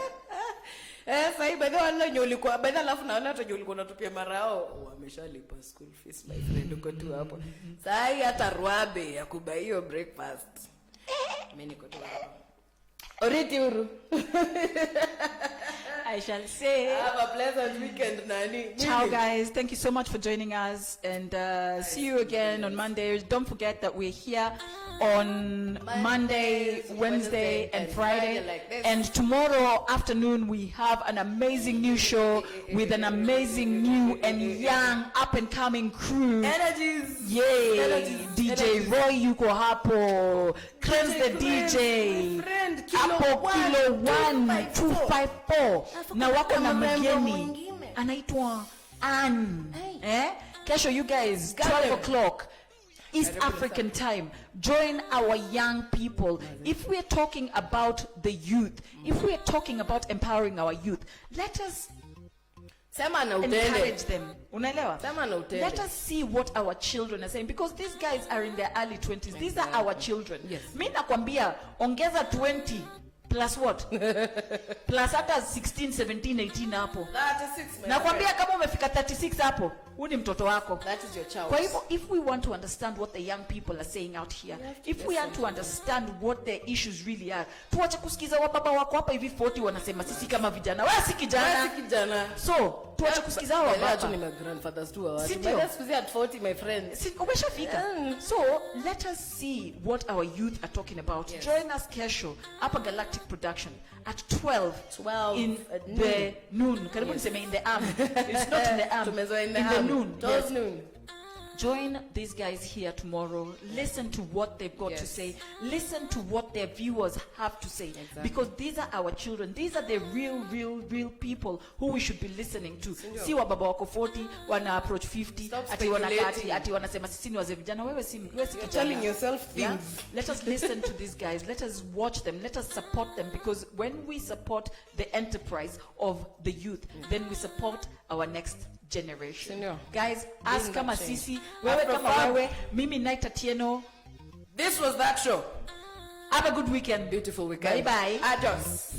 Sai by the way ulikuwa by the alafu na wale watu ulikuwa unatupia marao wameshalipa school fees my friend, uko tu hapo. Sai hata ruabe ya kuba hiyo breakfast. Mimi niko tu hapo. Oriti uru. I shall say have a pleasant weekend, Nani. Ciao guys, thank you so much for joining us, and see you again on Monday. Don't forget that we're here on Monday, Wednesday and Friday, and tomorrow afternoon we have an amazing new show with an amazing new and young up and coming crew. Energies. Yay. DJ Roy yuko hapo, Cleanse the DJ hapo kilo 1254 na wako na mgeni anaitwa Ann. Kesho you guys 12 o'clock East African time. Join our young people. If we're talking about the youth, if we're talking about empowering our youth, let us encourage them. Unaelewa? Let us see what our children are saying, because these guys are in their early 20s. These are our children. Yes. Mimi nakwambia ongeza 20 plus what? Plus hata 16, 17, 18 hapo. 36. Nakwambia kama umefika 36 hapo, Uni mtoto wako. That is your child. Kwa hivyo, if we want to understand what the young people are saying out here, if we want to understand what their issues really are, tuache kusikiza wababa wako hapa hivi 40 wanasema sisi kama vijana. Wewe si kijana. So, tuache kusikiza hao wababa. Ni my grandfathers too. But Sindio? that's at 40, my friend. Umeshafika. So, let us see what our youth are talking about. Yes. Join us Kesho, Upper Galactic Production at 12 in at the noon. Karibu niseme in the arm. It's not in the arm. In the noon. 12 noon. Join these guys here tomorrow. Listen to what they've got to say. Listen to what their viewers have to say. Exactly. Because these are our children. These are the real people who we should be listening to. Si wababa wako 40, wana approach 50, Stop ati wanakati, speculating. ati wanasema sisi ni wazee vijana. Wewe si You're kijana. telling yourself Yeah? things. Let us listen to these guys. Let us watch them. Let us support them. Because when we support the enterprise of the youth, then we support our next generation. Senior. Guys, ask kama that change. sisi, wewe kama AfroFabb. wewe, mimi Night Atieno. This was that show. Have a good weekend. Beautiful weekend. Bye bye. Adios.